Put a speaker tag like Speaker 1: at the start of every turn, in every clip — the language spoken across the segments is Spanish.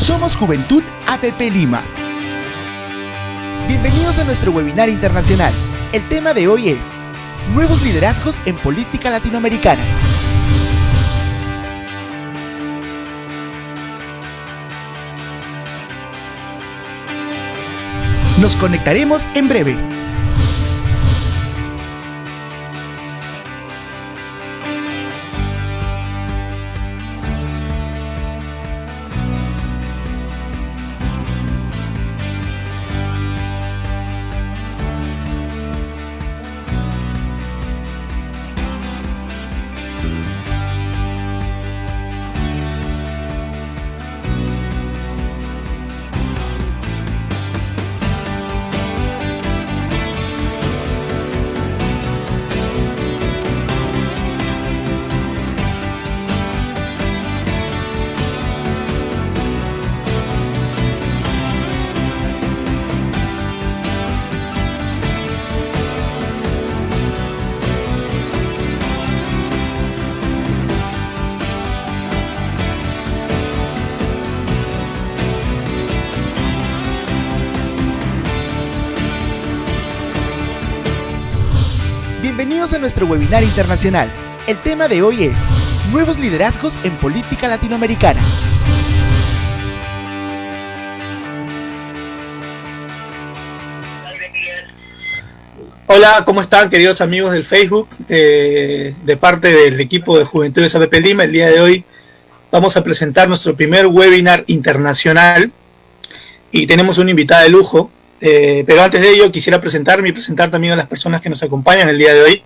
Speaker 1: Somos Juventud APP Lima. Bienvenidos a nuestro webinar internacional. El tema de hoy es Nuevos liderazgos en política latinoamericana. Nos conectaremos en breve. Bienvenidos a nuestro webinar internacional. El tema de hoy es Nuevos liderazgos en política latinoamericana.
Speaker 2: Hola, ¿cómo están, queridos amigos del Facebook? De parte del equipo de Juventudes APP Lima, el día de hoy vamos a presentar nuestro primer webinar internacional y tenemos una invitada de lujo. Pero antes de ello quisiera presentarme y presentar también a las personas que nos acompañan el día de hoy.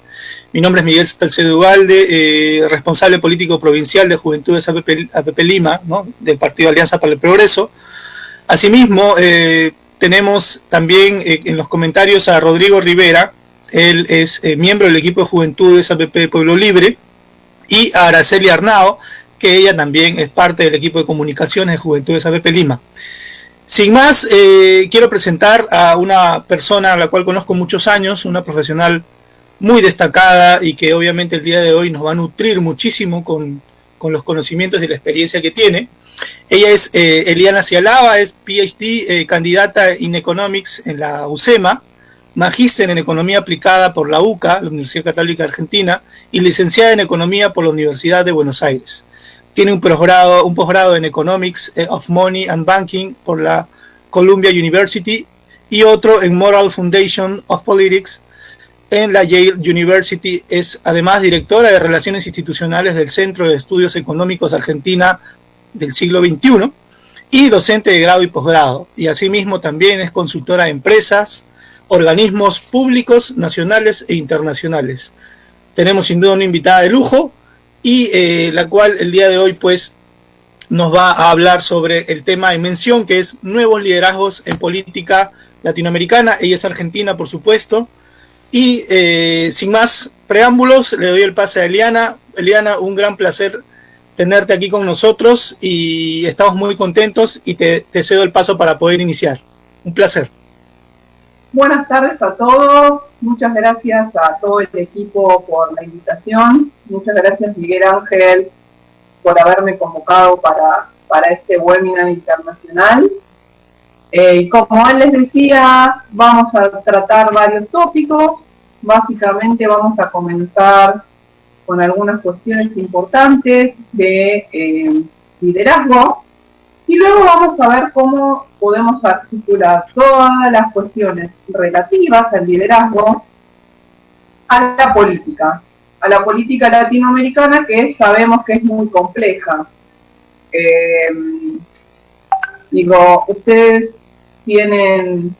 Speaker 2: Mi nombre es Miguel Salcedo Ugalde, responsable político provincial de Juventudes APP Lima, ¿no?, del Partido Alianza para el Progreso. Asimismo, tenemos también en los comentarios a Rodrigo Rivera, él es miembro del equipo de Juventudes APP Pueblo Libre, y a Araceli Arnao, que ella también es parte del equipo de comunicaciones de Juventudes APP Lima. Sin más, quiero presentar a una persona a la cual conozco muchos años, una profesional muy destacada y que obviamente el día de hoy nos va a nutrir muchísimo con los conocimientos y la experiencia que tiene. Ella es Eliana Cialaba, es PhD, candidata en Economics en la UCEMA, magíster en Economía Aplicada por la UCA, la Universidad Católica Argentina, y licenciada en Economía por la Universidad de Buenos Aires. Tiene un posgrado en Economics of Money and Banking por la Columbia University y otro en Moral Foundation of Politics en la Yale University. Es además directora de Relaciones Institucionales del Centro de Estudios Económicos Argentina del siglo XXI y docente de grado y posgrado. Y asimismo también es consultora de empresas, organismos públicos, nacionales e internacionales. Tenemos sin duda una invitada de lujo, y la cual el día de hoy pues nos va a hablar sobre el tema en mención, que es nuevos liderazgos en política latinoamericana. Ella es argentina, por supuesto, y sin más preámbulos le doy el pase a Eliana. Eliana, un gran placer tenerte aquí con nosotros y estamos muy contentos y te cedo el paso para poder iniciar. Un placer.
Speaker 3: Buenas tardes a todos, muchas gracias a todo el equipo por la invitación, muchas gracias Miguel Ángel por haberme convocado para este webinar internacional. Como él les decía, vamos a tratar varios tópicos. Básicamente vamos a comenzar con algunas cuestiones importantes de liderazgo. Y luego vamos a ver cómo podemos articular todas las cuestiones relativas al liderazgo a la política latinoamericana, que sabemos que es muy compleja. Ustedes tienen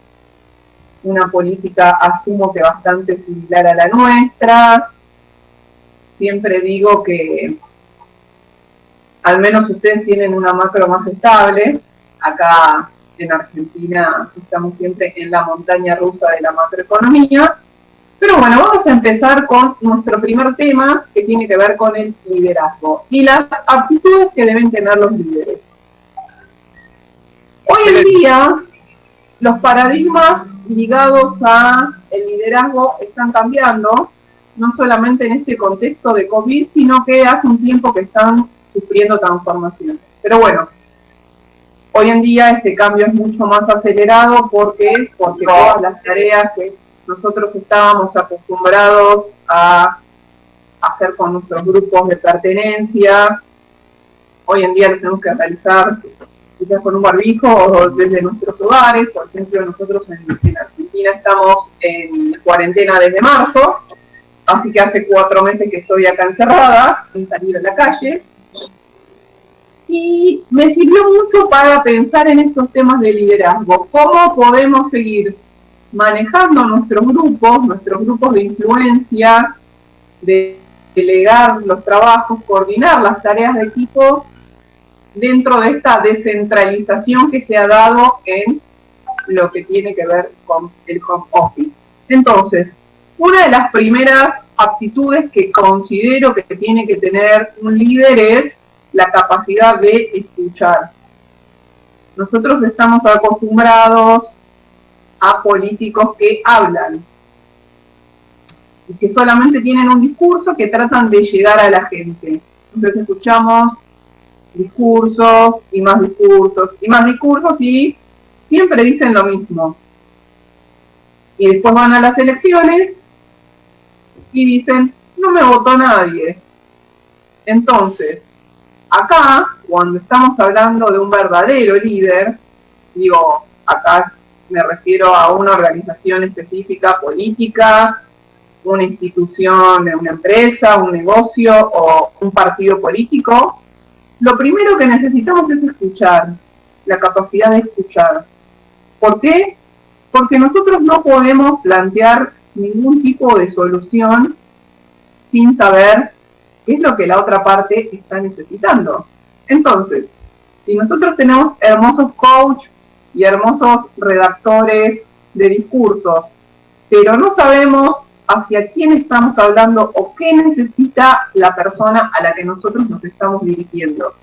Speaker 3: una política, asumo que bastante similar a la nuestra. Siempre digo que al menos ustedes tienen una macro más estable. Acá en Argentina estamos siempre en la montaña rusa de la macroeconomía. Pero bueno, vamos a empezar con nuestro primer tema, que tiene que ver con el liderazgo y las aptitudes que deben tener los líderes. Hoy en día, los paradigmas ligados al liderazgo están cambiando, no solamente en este contexto de COVID, sino que hace un tiempo que están sufriendo transformaciones. Pero bueno, Hoy en día este cambio es mucho más acelerado porque todas las tareas que nosotros estábamos acostumbrados a hacer con nuestros grupos de pertenencia, hoy en día los tenemos que realizar quizás con un barbijo o desde nuestros hogares. Por ejemplo, nosotros en Argentina estamos en cuarentena desde marzo, así que hace 4 meses que estoy acá encerrada, sin salir a la calle. Y me sirvió mucho para pensar en estos temas de liderazgo. ¿Cómo podemos seguir manejando nuestros grupos de influencia, de delegar los trabajos, coordinar las tareas de equipo dentro de esta descentralización que se ha dado en lo que tiene que ver con el home office? Entonces, una de las primeras aptitudes que considero que tiene que tener un líder es la capacidad de escuchar. Nosotros estamos acostumbrados a políticos que hablan y que solamente tienen un discurso que tratan de llegar a la gente. Entonces escuchamos discursos y más discursos y más discursos y siempre dicen lo mismo. Y después van a las elecciones y dicen, no me votó nadie. Entonces, acá, cuando estamos hablando de un verdadero líder, digo, acá me refiero a una organización específica, política, una institución, una empresa, un negocio o un partido político, lo primero que necesitamos es escuchar, la capacidad de escuchar. ¿Por qué? Porque nosotros no podemos plantear ningún tipo de solución sin saber qué es lo que la otra parte está necesitando. Entonces, si nosotros tenemos hermosos coaches y hermosos redactores de discursos, pero no sabemos hacia quién estamos hablando o qué necesita la persona a la que nosotros nos estamos dirigiendo,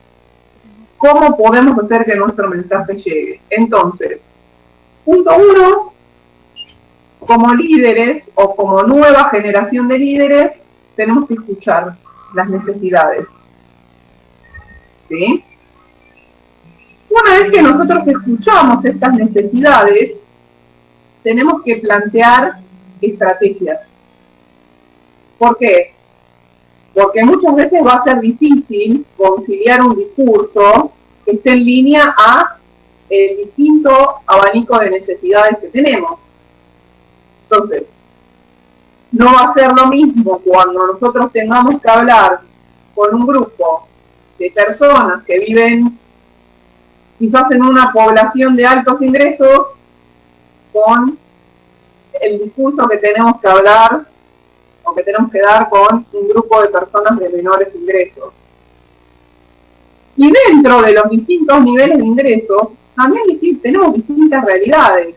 Speaker 3: ¿cómo podemos hacer que nuestro mensaje llegue? Entonces, punto 1, como líderes o como nueva generación de líderes, tenemos que escuchar las necesidades. ¿Sí? Una vez que nosotros escuchamos estas necesidades, tenemos que plantear estrategias. ¿Por qué? Porque muchas veces va a ser difícil conciliar un discurso que esté en línea a el distinto abanico de necesidades que tenemos. Entonces, no va a ser lo mismo cuando nosotros tengamos que hablar con un grupo de personas que viven quizás en una población de altos ingresos, con el discurso que tenemos que hablar o que tenemos que dar con un grupo de personas de menores ingresos. Y dentro de los distintos niveles de ingresos, también tenemos distintas realidades.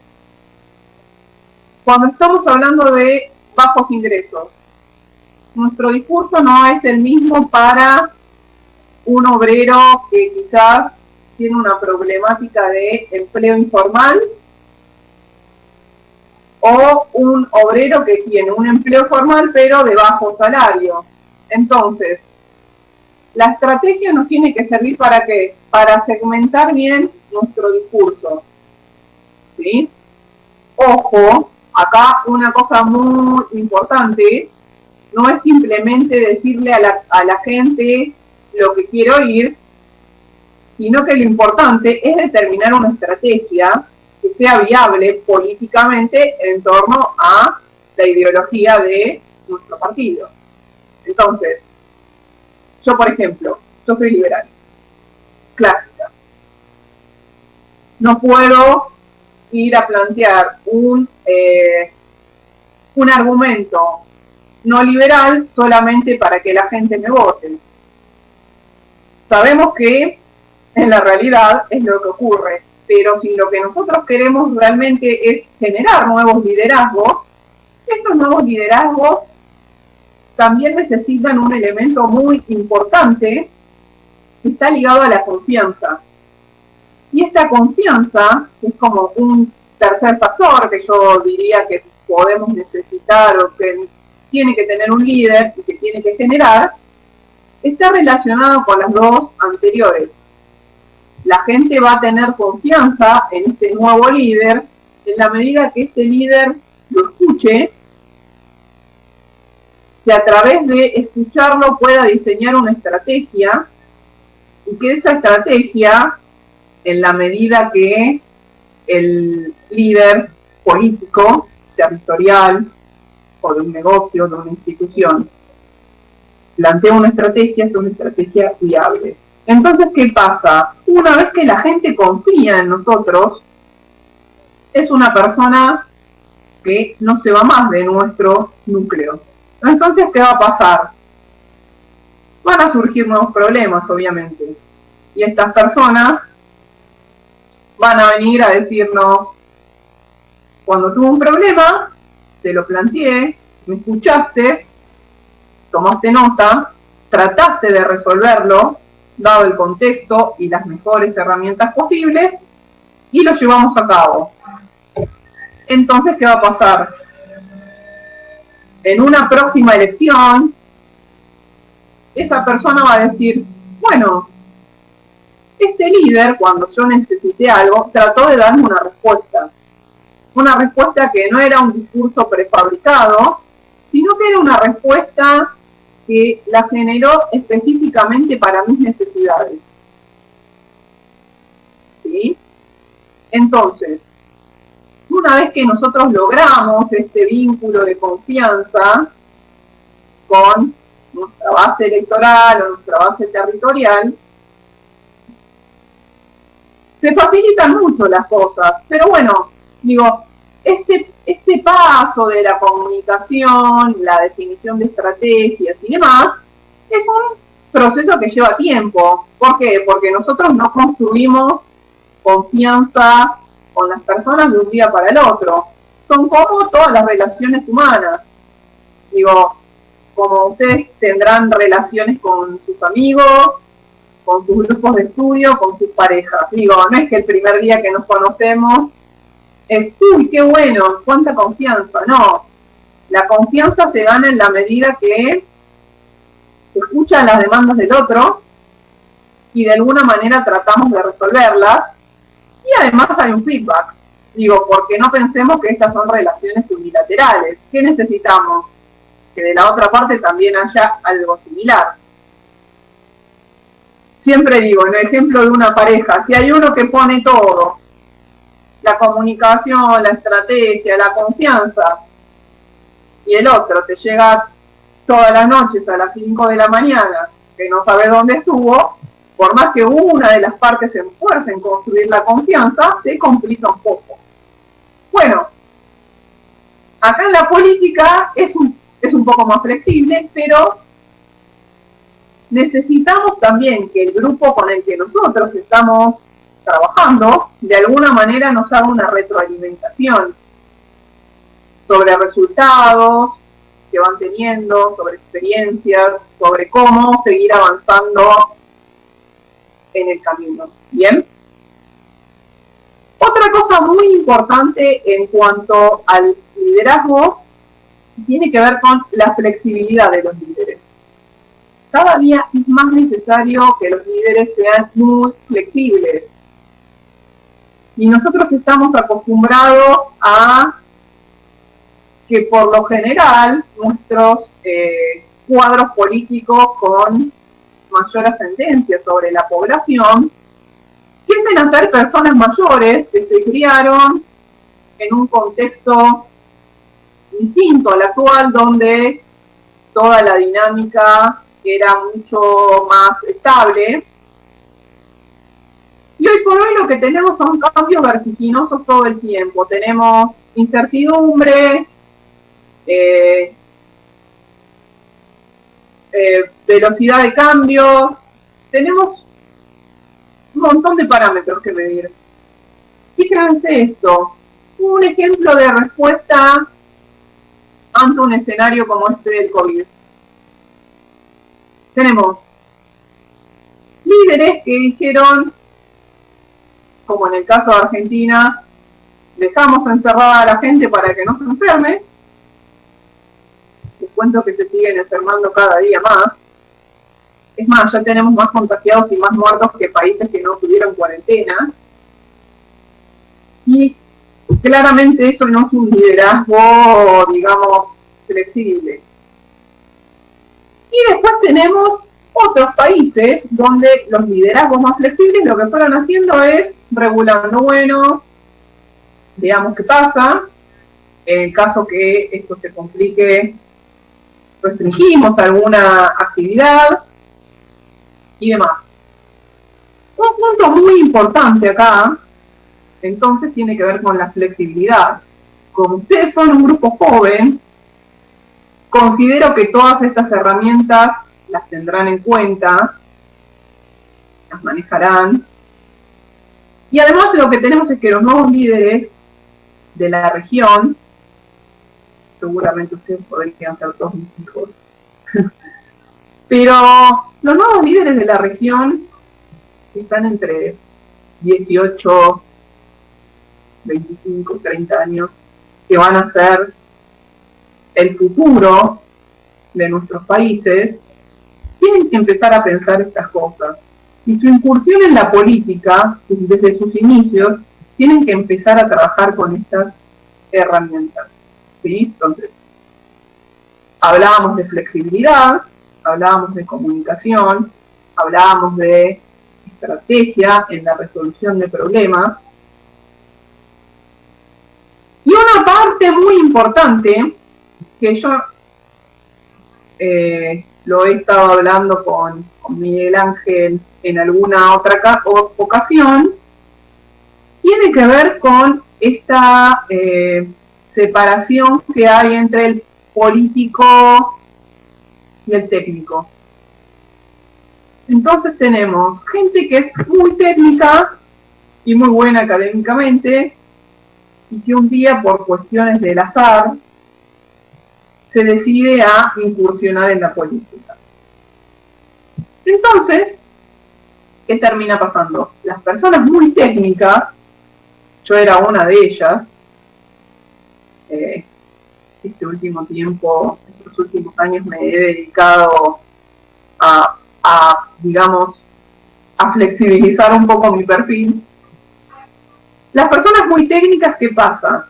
Speaker 3: Cuando estamos hablando de bajos ingresos, nuestro discurso no es el mismo para un obrero que quizás tiene una problemática de empleo informal o un obrero que tiene un empleo formal pero de bajo salario. Entonces, la estrategia nos tiene que servir ¿para qué? Para segmentar bien nuestro discurso. ¿Sí? Ojo, acá una cosa muy importante, no es simplemente decirle a la gente lo que quiere oír, sino que lo importante es determinar una estrategia que sea viable políticamente en torno a la ideología de nuestro partido. Entonces, yo por ejemplo, yo soy liberal, clásica. No puedo ir a plantear un argumento no liberal solamente para que la gente me vote. Sabemos que en la realidad es lo que ocurre, pero si lo que nosotros queremos realmente es generar nuevos liderazgos, estos nuevos liderazgos también necesitan un elemento muy importante que está ligado a la confianza. Y esta confianza, que es como un tercer factor que yo diría que podemos necesitar o que tiene que tener un líder y que tiene que generar, está relacionado con las dos anteriores. la gente va a tener confianza en este nuevo líder en la medida que este líder lo escuche, que a través de escucharlo pueda diseñar una estrategia y que esa estrategia, en la medida que el líder político, territorial o de un negocio, de una institución, plantea una estrategia, es una estrategia viable. Entonces, ¿qué pasa? Una vez que la gente confía en nosotros, es una persona que no se va más de nuestro núcleo. Entonces, ¿qué va a pasar? Van a surgir nuevos problemas, obviamente. Y estas personas van a venir a decirnos, cuando tuve un problema, te lo planteé, me escuchaste, tomaste nota, trataste de resolverlo, dado el contexto y las mejores herramientas posibles, y lo llevamos a cabo. Entonces, ¿qué va a pasar? En una próxima elección, esa persona va a decir, bueno, este líder, cuando yo necesité algo, trató de darme una respuesta que no era un discurso prefabricado, sino que era una respuesta que la generó específicamente para mis necesidades. ¿Sí? Entonces, una vez que nosotros logramos este vínculo de confianza con nuestra base electoral o nuestra base territorial, se facilitan mucho las cosas. Pero bueno, digo, este paso de la comunicación, la definición de estrategias y demás, es un proceso que lleva tiempo. ¿Por qué? Porque nosotros no construimos confianza con las personas de un día para el otro. Son como todas las relaciones humanas. Digo, como ustedes tendrán relaciones con sus amigos, con sus grupos de estudio, con sus parejas. Digo, no es que el primer día que nos conocemos es, uy, qué bueno, cuánta confianza. No, la confianza se gana en la medida que se escuchan las demandas del otro y de alguna manera tratamos de resolverlas. Y además hay un feedback. Digo, porque no pensemos que estas son relaciones unilaterales. ¿Qué necesitamos? Que de la otra parte también haya algo similar. Siempre digo, en el ejemplo de una pareja, si hay uno que pone todo, la comunicación, la estrategia, la confianza, y el otro te llega todas las noches a las 5 de la mañana, que no sabe dónde estuvo, por más que una de las partes se esfuerce en construir la confianza, se complica un poco. Bueno, acá en la política es un poco más flexible, pero necesitamos también que el grupo con el que nosotros estamos trabajando, de alguna manera nos haga una retroalimentación sobre resultados que van teniendo, sobre experiencias, sobre cómo seguir avanzando en el camino. ¿Bien? Otra cosa muy importante en cuanto al liderazgo tiene que ver con la flexibilidad de los líderes. Cada día es más necesario que los líderes sean muy flexibles. Y nosotros estamos acostumbrados a que por lo general nuestros cuadros políticos con mayor ascendencia sobre la población tienden a ser personas mayores que se criaron en un contexto distinto al actual, donde toda la dinámica era mucho más estable. Y hoy por hoy lo que tenemos son cambios vertiginosos todo el tiempo. Tenemos incertidumbre, velocidad de cambio, tenemos un montón de parámetros que medir. Fíjense esto, un ejemplo de respuesta ante un escenario como este del COVID. Tenemos líderes que dijeron, como en el caso de Argentina, dejamos encerrada a la gente para que no se enferme. Les cuento que se siguen enfermando cada día más. Es más, ya tenemos más contagiados y más muertos que países que no tuvieron cuarentena. Y claramente eso no es un liderazgo, digamos, flexible. Y después tenemos otros países donde los liderazgos más flexibles lo que fueron haciendo es regulando, bueno, veamos qué pasa. En el caso que esto se complique, restringimos alguna actividad y demás. Un punto muy importante acá, entonces, tiene que ver con la flexibilidad. Como ustedes son un grupo joven, considero que todas estas herramientas las tendrán en cuenta, las manejarán. Y además lo que tenemos es que los nuevos líderes de la región, seguramente ustedes podrían ser todos mis hijos, pero los nuevos líderes de la región están entre 18, 25, 30 años, que van a ser el futuro de nuestros países, tienen que empezar a pensar estas cosas. Y su incursión en la política, desde sus inicios, tienen que empezar a trabajar con estas herramientas. ¿Sí? Entonces, hablábamos de flexibilidad, hablábamos de comunicación, hablábamos de estrategia en la resolución de problemas. Y una parte muy importante, que yo lo he estado hablando con Miguel Ángel en alguna otra ocasión, tiene que ver con esta separación que hay entre el político y el técnico. Entonces tenemos gente que es muy técnica y muy buena académicamente, y que un día, por cuestiones del azar, se decide a incursionar en la política. Entonces, ¿qué termina pasando? Las personas muy técnicas, yo era una de ellas, este último tiempo, estos últimos años me he dedicado digamos, a flexibilizar un poco mi perfil. Las personas muy técnicas, ¿qué pasa?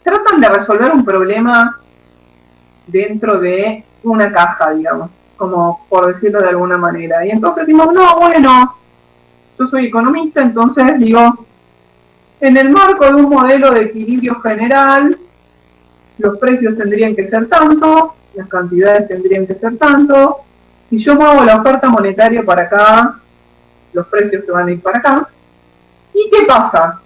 Speaker 3: Tratan de resolver un problema dentro de una caja, digamos, como por decirlo de alguna manera. Y entonces decimos, no, bueno, yo soy economista, entonces digo, en el marco de un modelo de equilibrio general, los precios tendrían que ser tanto, las cantidades tendrían que ser tanto. Si yo muevo la oferta monetaria para acá, los precios se van a ir para acá. ¿Y qué pasa?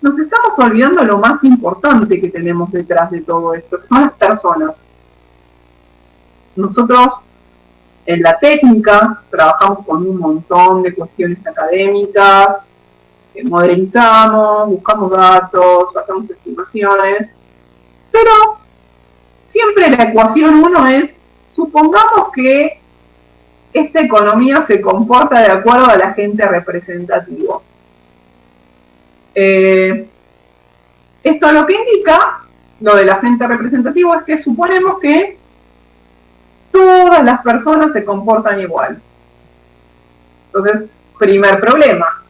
Speaker 3: Nos estamos olvidando lo más importante que tenemos detrás de todo esto, que son las personas. Nosotros en la técnica trabajamos con un montón de cuestiones académicas, modelizamos, buscamos datos, hacemos estimaciones, pero siempre la ecuación uno es, supongamos que esta economía se comporta de acuerdo al agente representativo. Esto lo que indica, lo del agente representativo, es que suponemos que todas las personas se comportan igual. Entonces, primer problema.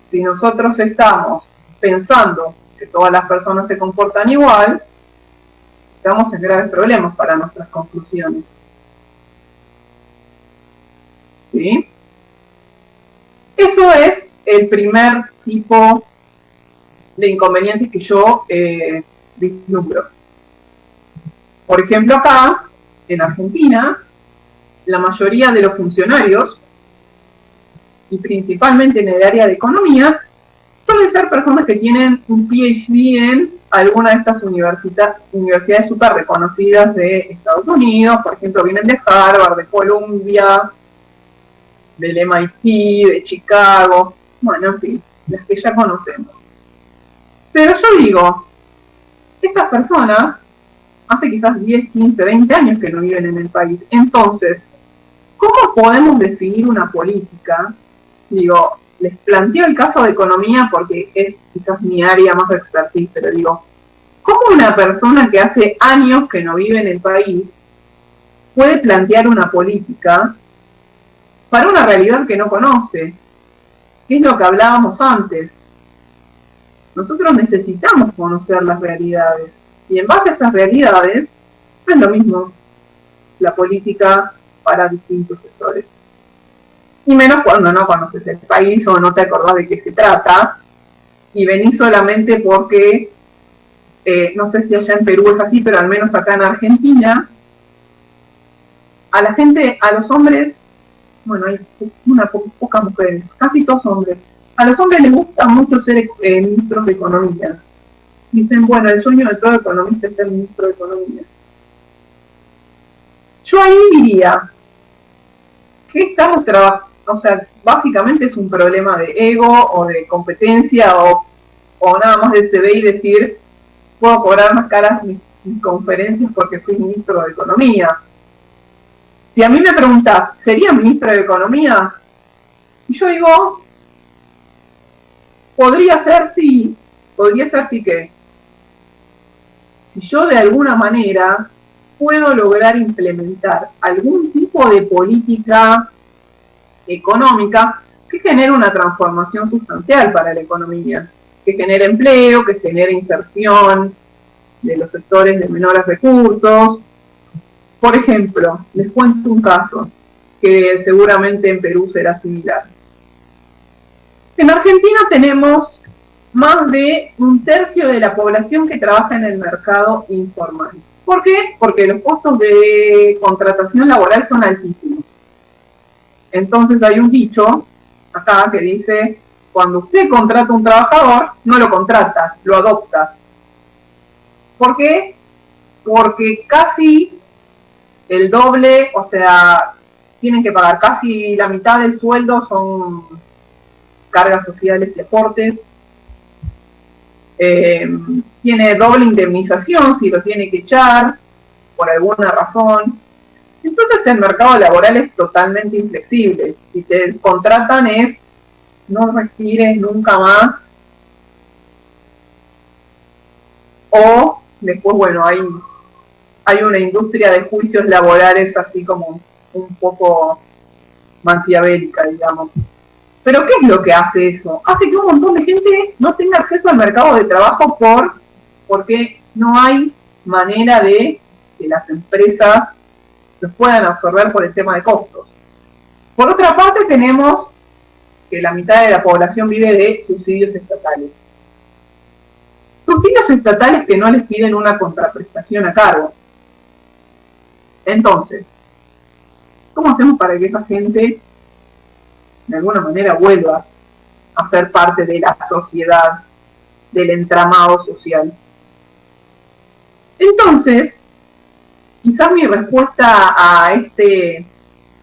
Speaker 3: Si nosotros estamos pensando que todas las personas se comportan igual, estamos en graves problemas para nuestras conclusiones. ¿Sí? Eso es el primer tipo de inconvenientes que yo vislumbro. Por ejemplo, acá, en Argentina, la mayoría de los funcionarios, y principalmente en el área de economía, suelen ser personas que tienen un PhD en alguna de estas universidades súper reconocidas de Estados Unidos. Por ejemplo, vienen de Harvard, de Columbia, del MIT, de Chicago, bueno, en fin, las que ya conocemos. Pero yo digo, estas personas hace quizás 10, 15, 20 años que no viven en el país. Entonces, ¿cómo podemos definir una política? Digo, les planteo el caso de economía porque es quizás mi área más de expertise, pero digo, ¿cómo una persona que hace años que no vive en el país puede plantear una política para una realidad que no conoce, que es lo que hablábamos antes. Nosotros necesitamos conocer las realidades, y en base a esas realidades no es lo mismo la política para distintos sectores. Y menos cuando no conoces el país o no te acordás de qué se trata, y venís solamente porque, no sé si allá en Perú es así, pero al menos acá en Argentina, a la gente, a los hombres, bueno, hay pocas mujeres, casi todos hombres, a los hombres les gusta mucho ser ministros de Economía. Dicen, bueno, el sueño de todo economista es ser ministro de Economía. Yo ahí diría, ¿qué estamos trabajando? O sea, básicamente es un problema de ego o de competencia o nada más de CV y decir, puedo cobrar más caras mis conferencias porque fui ministro de Economía. Si a mí me preguntás, ¿sería ministro de Economía? Y yo digo, podría ser sí que si yo de alguna manera puedo lograr implementar algún tipo de política económica que genere una transformación sustancial para la economía, que genere empleo, que genere inserción de los sectores de menores recursos. Por ejemplo, les cuento un caso que seguramente en Perú será similar. En Argentina tenemos más de 1/3 de la población que trabaja en el mercado informal. ¿Por qué? Porque los costos de contratación laboral son altísimos. Entonces hay un dicho acá que dice, cuando usted contrata a un trabajador, no lo contrata, lo adopta. ¿Por qué? Porque casi el doble, o sea, tienen que pagar casi la mitad del sueldo, son cargas sociales y aportes. Tiene doble indemnización si lo tiene que echar por alguna razón. Entonces el mercado laboral es totalmente inflexible. Si te contratan es no respires nunca más, o después, bueno, hay una industria de juicios laborales así como un poco maquiavélica, digamos. Pero ¿qué es lo que hace eso? Hace que un montón de gente no tenga acceso al mercado de trabajo porque no hay manera de que las empresas los puedan absorber por el tema de costos. Por otra parte, tenemos que la mitad de la población vive de subsidios estatales. Subsidios estatales que no les piden una contraprestación a cargo. Entonces, ¿cómo hacemos para que esa gente de alguna manera vuelva a ser parte de la sociedad, del entramado social? Entonces, quizás mi respuesta a este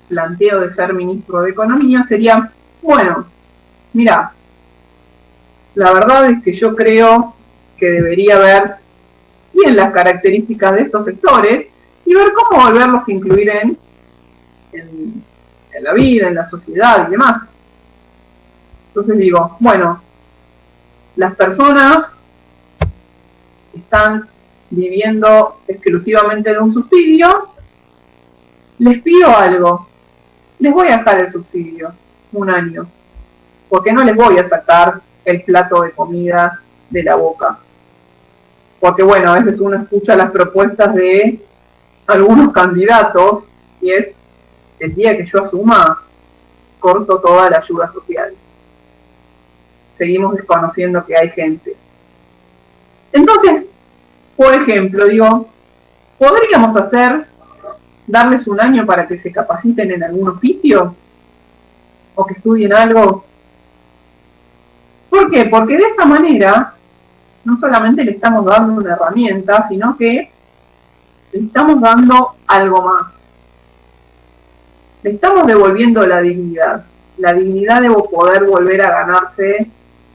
Speaker 3: planteo de ser ministro de Economía sería, bueno, mira, la verdad es que yo creo que debería ver bien las características de estos sectores y ver cómo volverlos a incluir en la vida, en la sociedad y demás. Entonces digo, bueno, las personas están viviendo exclusivamente de un subsidio, les pido algo, les voy a dejar el subsidio un año, porque no les voy a sacar el plato de comida de la boca. Porque bueno, a veces uno escucha las propuestas de algunos candidatos y es, el día que yo asuma, corto toda la ayuda social. Seguimos desconociendo que hay gente. Entonces, por ejemplo, digo, ¿podríamos darles un año para que se capaciten en algún oficio? ¿O que estudien algo? ¿Por qué? Porque de esa manera no solamente le estamos dando una herramienta, sino que le estamos dando algo más. Le estamos devolviendo la dignidad de poder volver a ganarse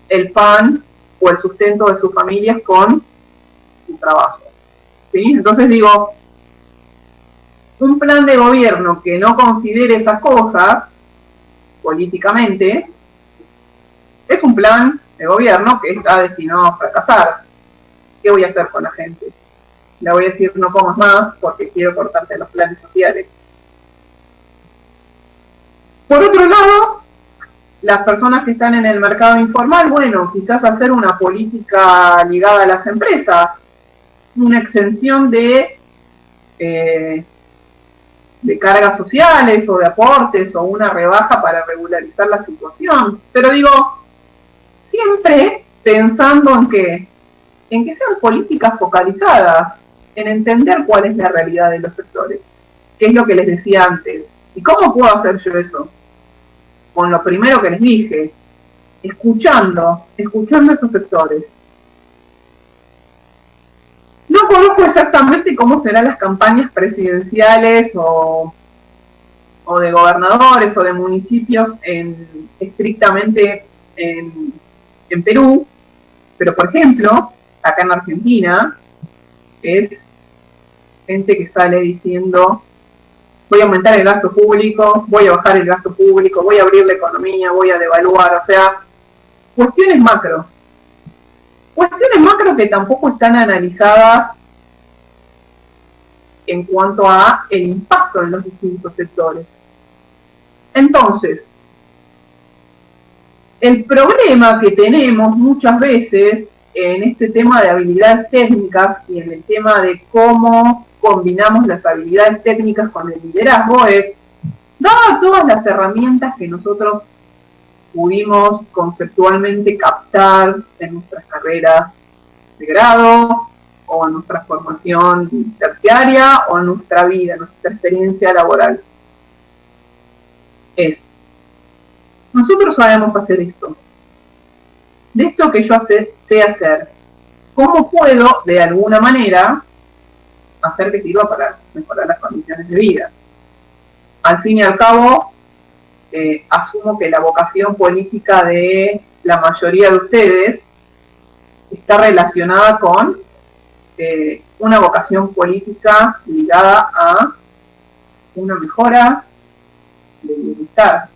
Speaker 3: el pan o el sustento de sus familias con su trabajo. ¿Sí? Entonces digo, un plan de gobierno que no considere esas cosas políticamente es un plan de gobierno que está destinado a fracasar. ¿Qué voy a hacer con la gente? le voy a decir no comas más porque quiero cortarte los planes sociales. Por otro lado, las personas que están en el mercado informal, bueno, quizás hacer una política ligada a las empresas, una exención de cargas sociales o de aportes o una rebaja para regularizar la situación. Pero digo, siempre pensando en que sean políticas focalizadas, en entender cuál es la realidad de los sectores, qué es lo que les decía antes. ¿Y cómo puedo hacer yo eso? Con lo primero que les dije, escuchando esos sectores. No conozco exactamente cómo serán las campañas presidenciales o de gobernadores o de municipios estrictamente en Perú, pero por ejemplo, acá en Argentina, es gente que sale diciendo voy a aumentar el gasto público, voy a bajar el gasto público, voy a abrir la economía, voy a devaluar, o sea, cuestiones macro que tampoco están analizadas en cuanto a el impacto en los distintos sectores. Entonces, el problema que tenemos muchas veces en este tema de habilidades técnicas y en el tema de cómo combinamos las habilidades técnicas con el liderazgo es, dadas todas las herramientas que nosotros pudimos conceptualmente captar en nuestras carreras de grado o en nuestra formación terciaria o en nuestra vida, en nuestra experiencia laboral, nosotros sabemos hacer esto. De esto que yo sé hacer, ¿cómo puedo, de alguna manera, hacer que sirva para mejorar las condiciones de vida? Al fin y al cabo, asumo que la vocación política de la mayoría de ustedes está relacionada con una vocación política ligada a una mejora del bienestar.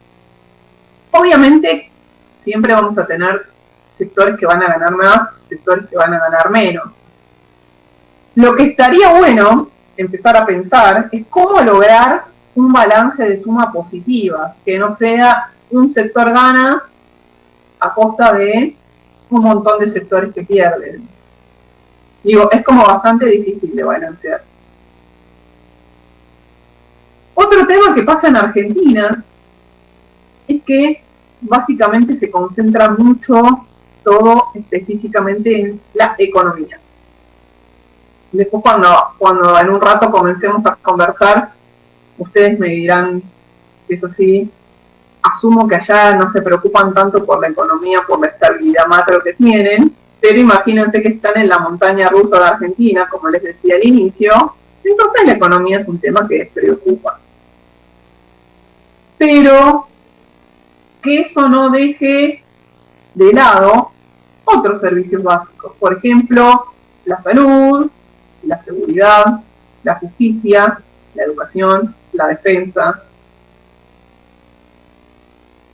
Speaker 3: Obviamente, siempre vamos a tener sectores que van a ganar más, sectores que van a ganar menos. Lo que estaría bueno empezar a pensar es cómo lograr un balance de suma positiva, que no sea un sector gana a costa de un montón de sectores que pierden. Digo, es como bastante difícil de balancear. Otro tema que pasa en Argentina es que básicamente se concentra mucho todo específicamente en la economía. Después cuando en un rato comencemos a conversar, ustedes me dirán que eso sí, asumo que allá no se preocupan tanto por la economía, por la estabilidad macro que tienen, pero imagínense que están en la montaña rusa de Argentina, como les decía al inicio, entonces la economía es un tema que les preocupa. Pero que eso no deje de lado otros servicios básicos, por ejemplo, la salud, la seguridad, la justicia, la educación, la defensa.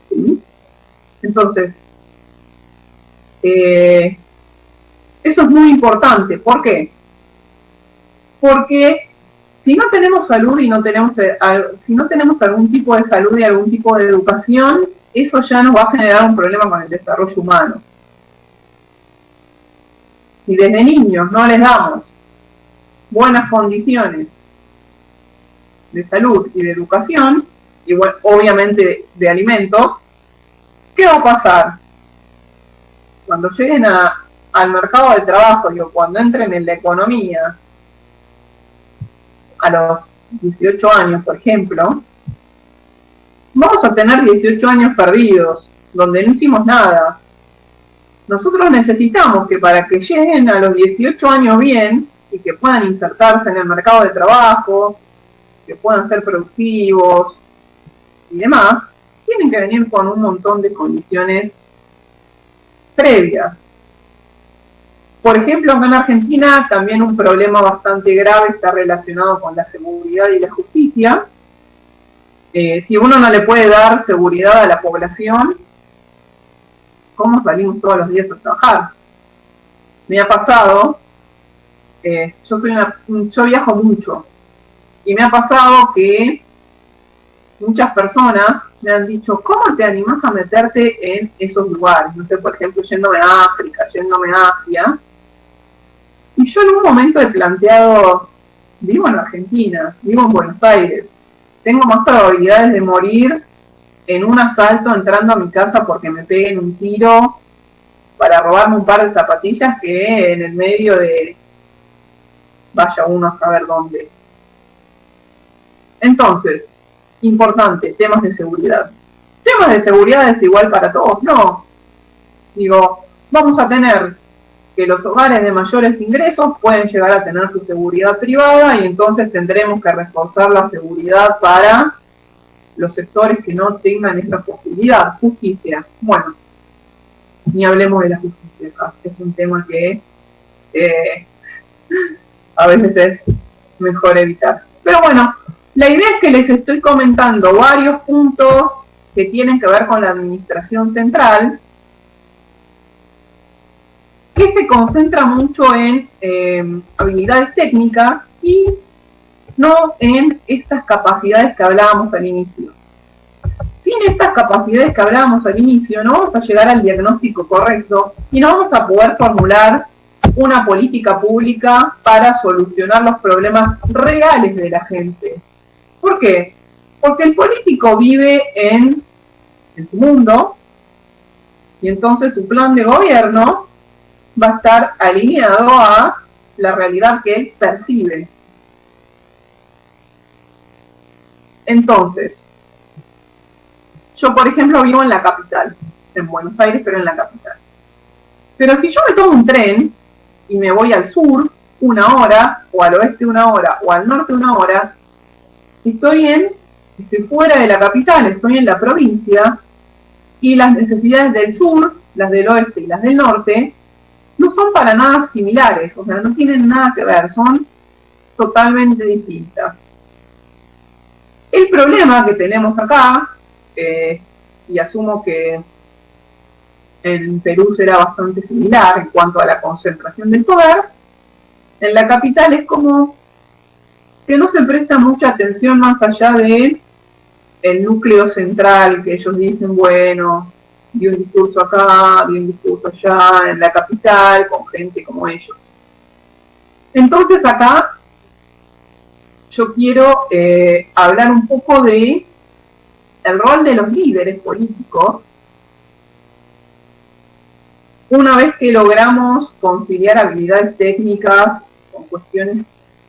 Speaker 3: ¿Sí? Entonces, eso es muy importante. ¿Por qué? Porque si no tenemos salud y si no tenemos algún tipo de salud y algún tipo de educación, eso ya nos va a generar un problema con el desarrollo humano. Si desde niños no les damos buenas condiciones de salud y de educación, y bueno, obviamente de alimentos, ¿qué va a pasar? Cuando lleguen al mercado de trabajo, cuando entren en la economía, a los 18 años, por ejemplo, vamos a tener 18 años perdidos, donde no hicimos nada. Nosotros necesitamos que para que lleguen a los 18 años bien y que puedan insertarse en el mercado de trabajo, que puedan ser productivos y demás, tienen que venir con un montón de condiciones previas. Por ejemplo, en Argentina también un problema bastante grave está relacionado con la seguridad y la justicia. Si uno no le puede dar seguridad a la población, ¿cómo salimos todos los días a trabajar? Me ha pasado yo viajo mucho y me ha pasado que muchas personas me han dicho, ¿cómo te animas a meterte en esos lugares? No sé, por ejemplo, yéndome a África, yéndome a Asia. Y yo en un momento he planteado, vivo en Argentina, vivo en Buenos Aires, tengo más probabilidades de morir en un asalto entrando a mi casa porque me peguen un tiro para robarme un par de zapatillas que en el medio de vaya uno a saber dónde. Entonces, importante, temas de seguridad. ¿Temas de seguridad es igual para todos? No. Digo, vamos a tener que los hogares de mayores ingresos pueden llegar a tener su seguridad privada y entonces tendremos que reforzar la seguridad para los sectores que no tengan esa posibilidad. Justicia. Bueno, ni hablemos de la justicia acá. Es un tema que a veces es mejor evitar. Pero bueno, la idea es que les estoy comentando varios puntos que tienen que ver con la administración central, que se concentra mucho en habilidades técnicas y no en estas capacidades que hablábamos al inicio. Sin estas capacidades que hablábamos al inicio, no vamos a llegar al diagnóstico correcto y no vamos a poder formular una política pública para solucionar los problemas reales de la gente. ¿Por qué? Porque el político vive en su mundo y entonces su plan de gobierno va a estar alineado a la realidad que él percibe. Entonces, yo por ejemplo vivo en la capital, en Buenos Aires, pero en la capital. Pero si yo me tomo un tren y me voy al sur una hora, o al oeste una hora, o al norte una hora, estoy fuera de la capital, estoy en la provincia, y las necesidades del sur, las del oeste y las del norte, no son para nada similares, o sea, no tienen nada que ver, son totalmente distintas. El problema que tenemos acá, y asumo que en Perú será bastante similar en cuanto a la concentración del poder, en la capital es como que no se presta mucha atención más allá de el núcleo central, que ellos dicen, bueno, vi un discurso acá, vi un discurso allá, en la capital, con gente como ellos. Entonces acá yo quiero hablar un poco de el rol de los líderes políticos una vez que logramos conciliar habilidades técnicas con cuestiones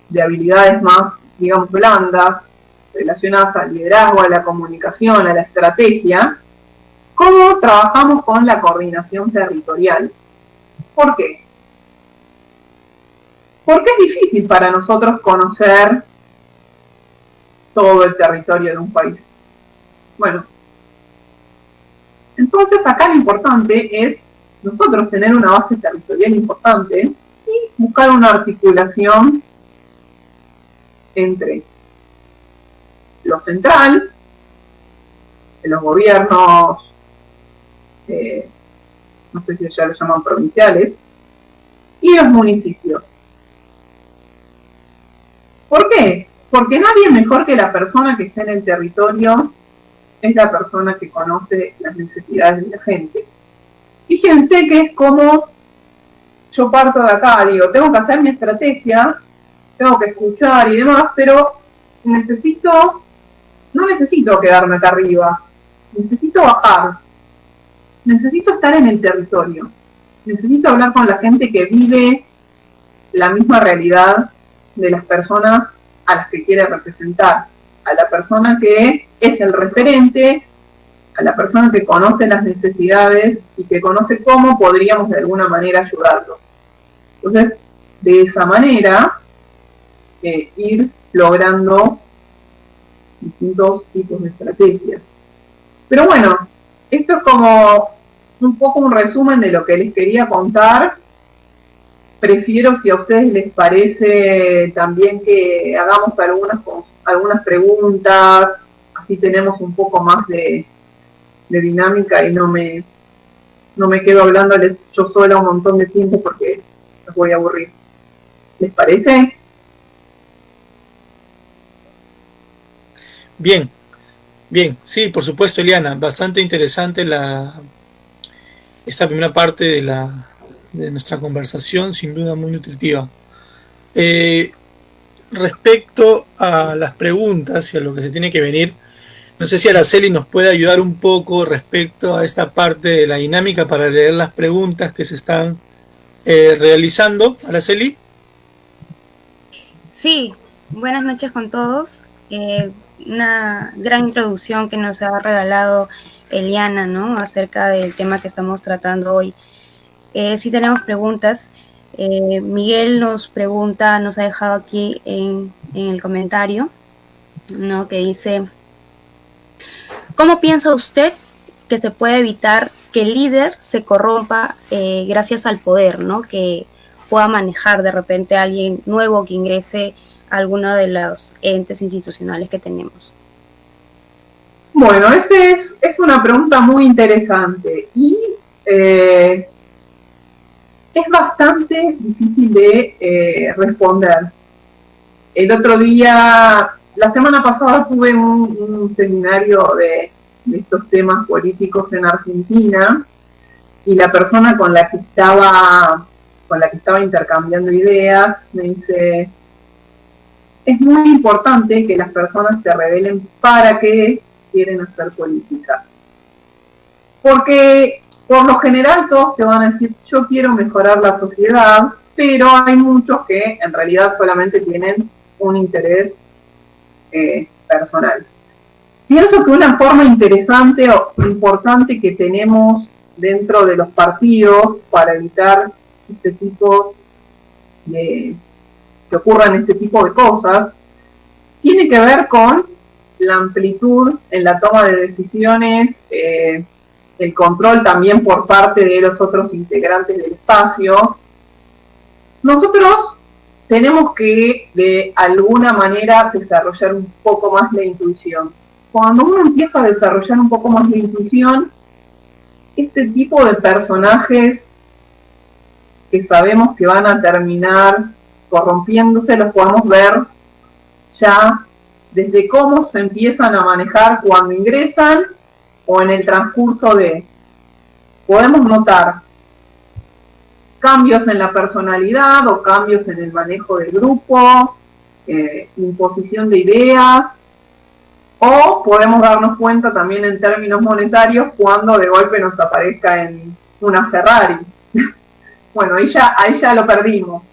Speaker 3: de habilidades más, digamos, blandas, relacionadas al liderazgo, a la comunicación, a la estrategia, ¿cómo trabajamos con la coordinación territorial? ¿Por qué? Porque es difícil para nosotros conocer todo el territorio de un país. Bueno, entonces acá lo importante es nosotros tener una base territorial importante y buscar una articulación entre lo central, los gobiernos, no sé si ya lo llaman provinciales, y los municipios. ¿Por qué? Porque nadie mejor que la persona que está en el territorio es la persona que conoce las necesidades de la gente. Fíjense que es como yo parto de acá, digo, tengo que hacer mi estrategia, tengo que escuchar y demás, pero no necesito quedarme acá arriba, necesito bajar, necesito estar en el territorio, necesito hablar con la gente que vive la misma realidad de las personas a las que quiere representar, a la persona que es el referente, a la persona que conoce las necesidades y que conoce cómo podríamos de alguna manera ayudarlos. Entonces, de esa manera, ir logrando distintos tipos de estrategias. Pero bueno, esto es como un poco un resumen de lo que les quería contar. Prefiero, si a ustedes les parece, también que hagamos algunas preguntas, así tenemos un poco más de dinámica y no me quedo hablándoles yo sola un montón de tiempo porque los voy a aburrir. ¿Les parece?
Speaker 2: Bien, bien, sí, por supuesto, Eliana, bastante interesante esta primera parte de nuestra conversación, sin duda muy nutritiva. Respecto a las preguntas y a lo que se tiene que venir, no sé si Araceli nos puede ayudar un poco respecto a esta parte de la dinámica para leer las preguntas que se están realizando. Araceli.
Speaker 4: Sí, buenas noches con todos. Una gran introducción que nos ha regalado Eliana, ¿no? Acerca del tema que estamos tratando hoy. Sí tenemos preguntas. Miguel nos pregunta, nos ha dejado aquí en el comentario, ¿no? Que dice: ¿cómo piensa usted que se puede evitar que el líder se corrompa gracias al poder, ¿no? Que pueda manejar de repente a alguien nuevo que ingrese a alguno de los entes institucionales que tenemos.
Speaker 3: Bueno, esa es una pregunta muy interesante y es bastante difícil de responder. El otro día, la semana pasada tuve un seminario de estos temas políticos en Argentina y la persona con la que estaba intercambiando ideas me dice: es muy importante que las personas te revelen para qué quieren hacer política, porque por lo general todos te van a decir: yo quiero mejorar la sociedad, pero hay muchos que en realidad solamente tienen un interés personal. Pienso que una forma interesante o importante que tenemos dentro de los partidos para evitar este tipo de que ocurran este tipo de cosas tiene que ver con la amplitud en la toma de decisiones, el control también por parte de los otros integrantes del espacio. Nosotros tenemos que de alguna manera desarrollar un poco más la intuición. Cuando uno empieza a desarrollar un poco más la intuición, este tipo de personajes que sabemos que van a terminar corrompiéndose los podemos ver ya desde cómo se empiezan a manejar cuando ingresan o en el transcurso de. Podemos notar cambios en la personalidad o cambios en el manejo del grupo, imposición de ideas, o podemos darnos cuenta también en términos monetarios cuando de golpe nos aparezca en una Ferrari. Bueno, ahí ya lo perdimos.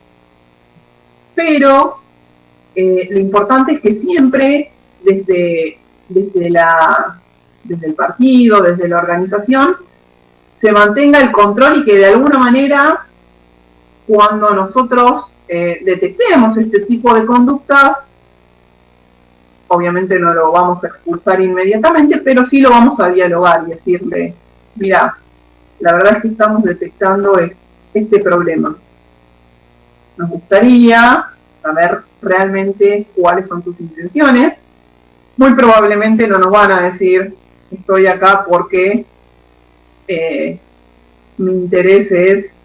Speaker 3: Pero lo importante es que siempre desde el partido, desde la organización, se mantenga el control y que de alguna manera, cuando nosotros detectemos este tipo de conductas, obviamente no lo vamos a expulsar inmediatamente, pero sí lo vamos a dialogar y decirle: mira, la verdad es que estamos detectando este problema. Nos gustaría saber realmente cuáles son tus intenciones. Muy probablemente no nos van a decir: estoy acá porque mi interés es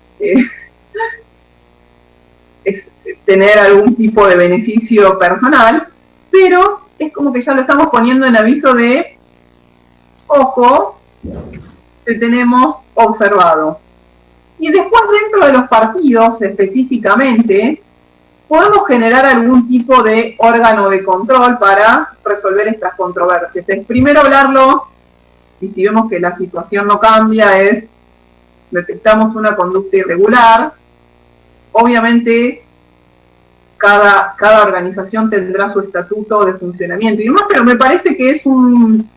Speaker 3: tener algún tipo de beneficio personal, pero es como que ya lo estamos poniendo en aviso de: ojo, te tenemos observado. Y después, dentro de los partidos específicamente, podemos generar algún tipo de órgano de control para resolver estas controversias. Es primero hablarlo, y si vemos que la situación no cambia, detectamos una conducta irregular. Obviamente cada organización tendrá su estatuto de funcionamiento y demás, pero me parece que es un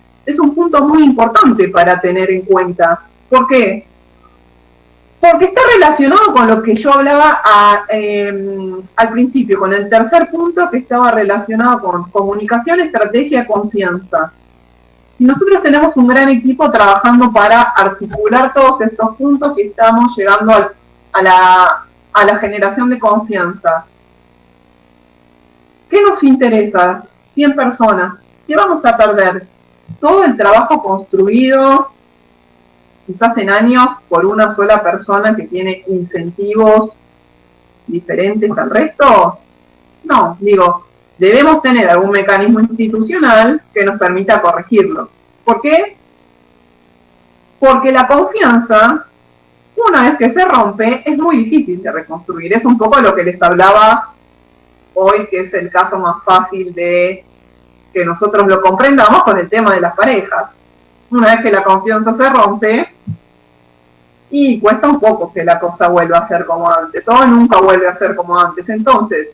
Speaker 3: punto muy importante para tener en cuenta. ¿Por qué? Porque está relacionado con lo que yo hablaba al principio, con el tercer punto, que estaba relacionado con comunicación, estrategia, confianza. Si nosotros tenemos un gran equipo trabajando para articular todos estos puntos y estamos llegando a la generación de confianza, ¿qué nos interesa? 100 personas. ¿Qué vamos a perder? Todo el trabajo construido, quizás en años, por una sola persona que tiene incentivos diferentes al resto? No, digo, debemos tener algún mecanismo institucional que nos permita corregirlo. ¿Por qué? Porque la confianza, una vez que se rompe, es muy difícil de reconstruir. Es un poco lo que les hablaba hoy, que es el caso más fácil de que nosotros lo comprendamos con el tema de las parejas. Una vez que la confianza se rompe, y cuesta un poco que la cosa vuelva a ser como antes, o nunca vuelve a ser como antes. Entonces,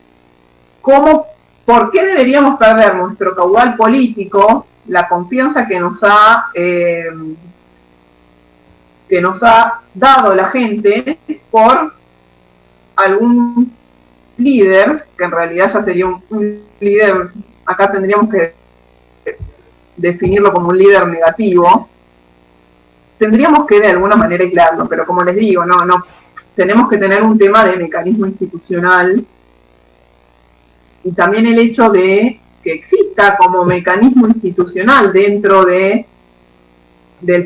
Speaker 3: ¿por qué deberíamos perder nuestro caudal político, la confianza que nos ha dado la gente por algún líder, que en realidad ya sería un líder, acá tendríamos que definirlo como un líder negativo? Tendríamos que de alguna manera aislarlo, pero como les digo, no, tenemos que tener un tema de mecanismo institucional, y también el hecho de que exista como mecanismo institucional dentro del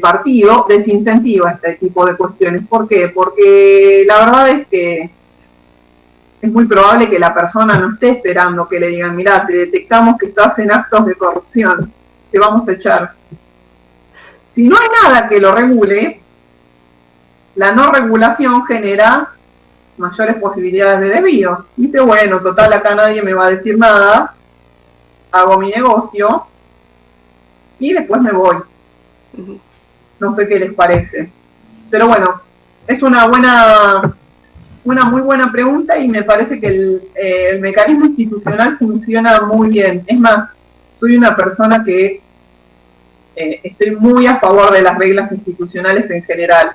Speaker 3: partido desincentiva este tipo de cuestiones. ¿Por qué? Porque la verdad es que es muy probable que la persona no esté esperando que le digan, mirá, te detectamos que estás en actos de corrupción, te vamos a echar. Si no hay nada que lo regule, la no regulación genera mayores posibilidades de desvío. Dice, bueno, total, acá nadie me va a decir nada, hago mi negocio y después me voy. No sé qué les parece. Pero bueno, es una muy buena pregunta, y me parece que el mecanismo institucional funciona muy bien. Es más, soy una persona que estoy muy a favor de las reglas institucionales en general,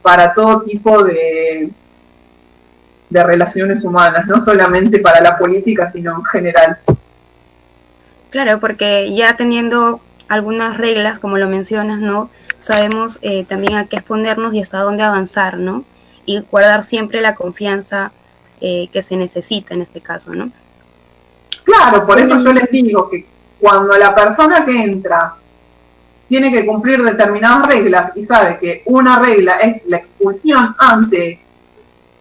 Speaker 3: para todo tipo de relaciones humanas, no solamente para la política, sino en general.
Speaker 4: Claro, porque ya teniendo algunas reglas, como lo mencionas, ¿no? Sabemos también a qué exponernos y hasta dónde avanzar, ¿no? Y guardar siempre la confianza que se necesita en este caso, ¿no?
Speaker 3: Claro, por eso yo les digo que cuando la persona que entra tiene que cumplir determinadas reglas y sabe que una regla es la expulsión ante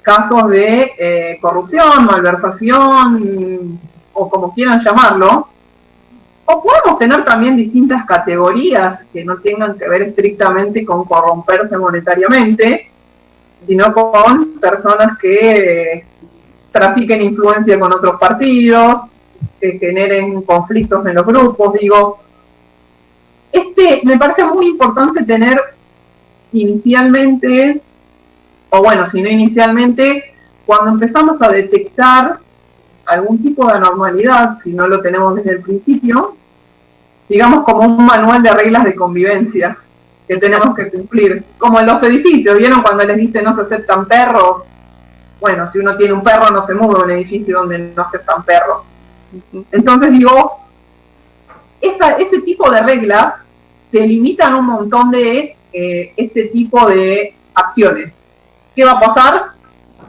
Speaker 3: casos de corrupción, malversación, o como quieran llamarlo, o podemos tener también distintas categorías que no tengan que ver estrictamente con corromperse monetariamente, sino con personas que trafiquen influencia con otros partidos, que generen conflictos en los grupos. Digo, me parece muy importante tener inicialmente, o bueno, si no inicialmente, cuando empezamos a detectar algún tipo de anormalidad, si no lo tenemos desde el principio, digamos como un manual de reglas de convivencia que tenemos que cumplir. Como en los edificios, ¿vieron cuando les dicen no se aceptan perros? Bueno, si uno tiene un perro no se mueve a un edificio donde no aceptan perros. Entonces digo, ese tipo de reglas te limitan un montón de este tipo de acciones. ¿Qué va a pasar?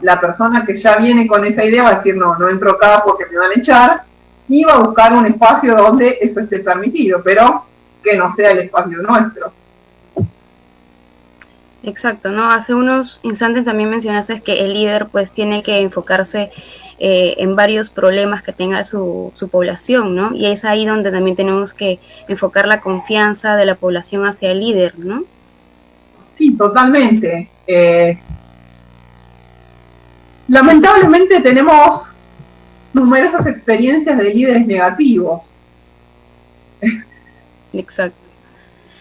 Speaker 3: La persona que ya viene con esa idea va a decir, no entro acá porque me van a echar, y va a buscar un espacio donde eso esté permitido, pero que no sea el espacio nuestro.
Speaker 4: Exacto, ¿no? Hace unos instantes también mencionaste que el líder pues tiene que enfocarse en varios problemas que tenga su población, ¿no? Y es ahí donde también tenemos que enfocar la confianza de la población hacia el líder, ¿no?
Speaker 3: Sí, totalmente. Lamentablemente tenemos numerosas experiencias de líderes negativos.
Speaker 4: Exacto.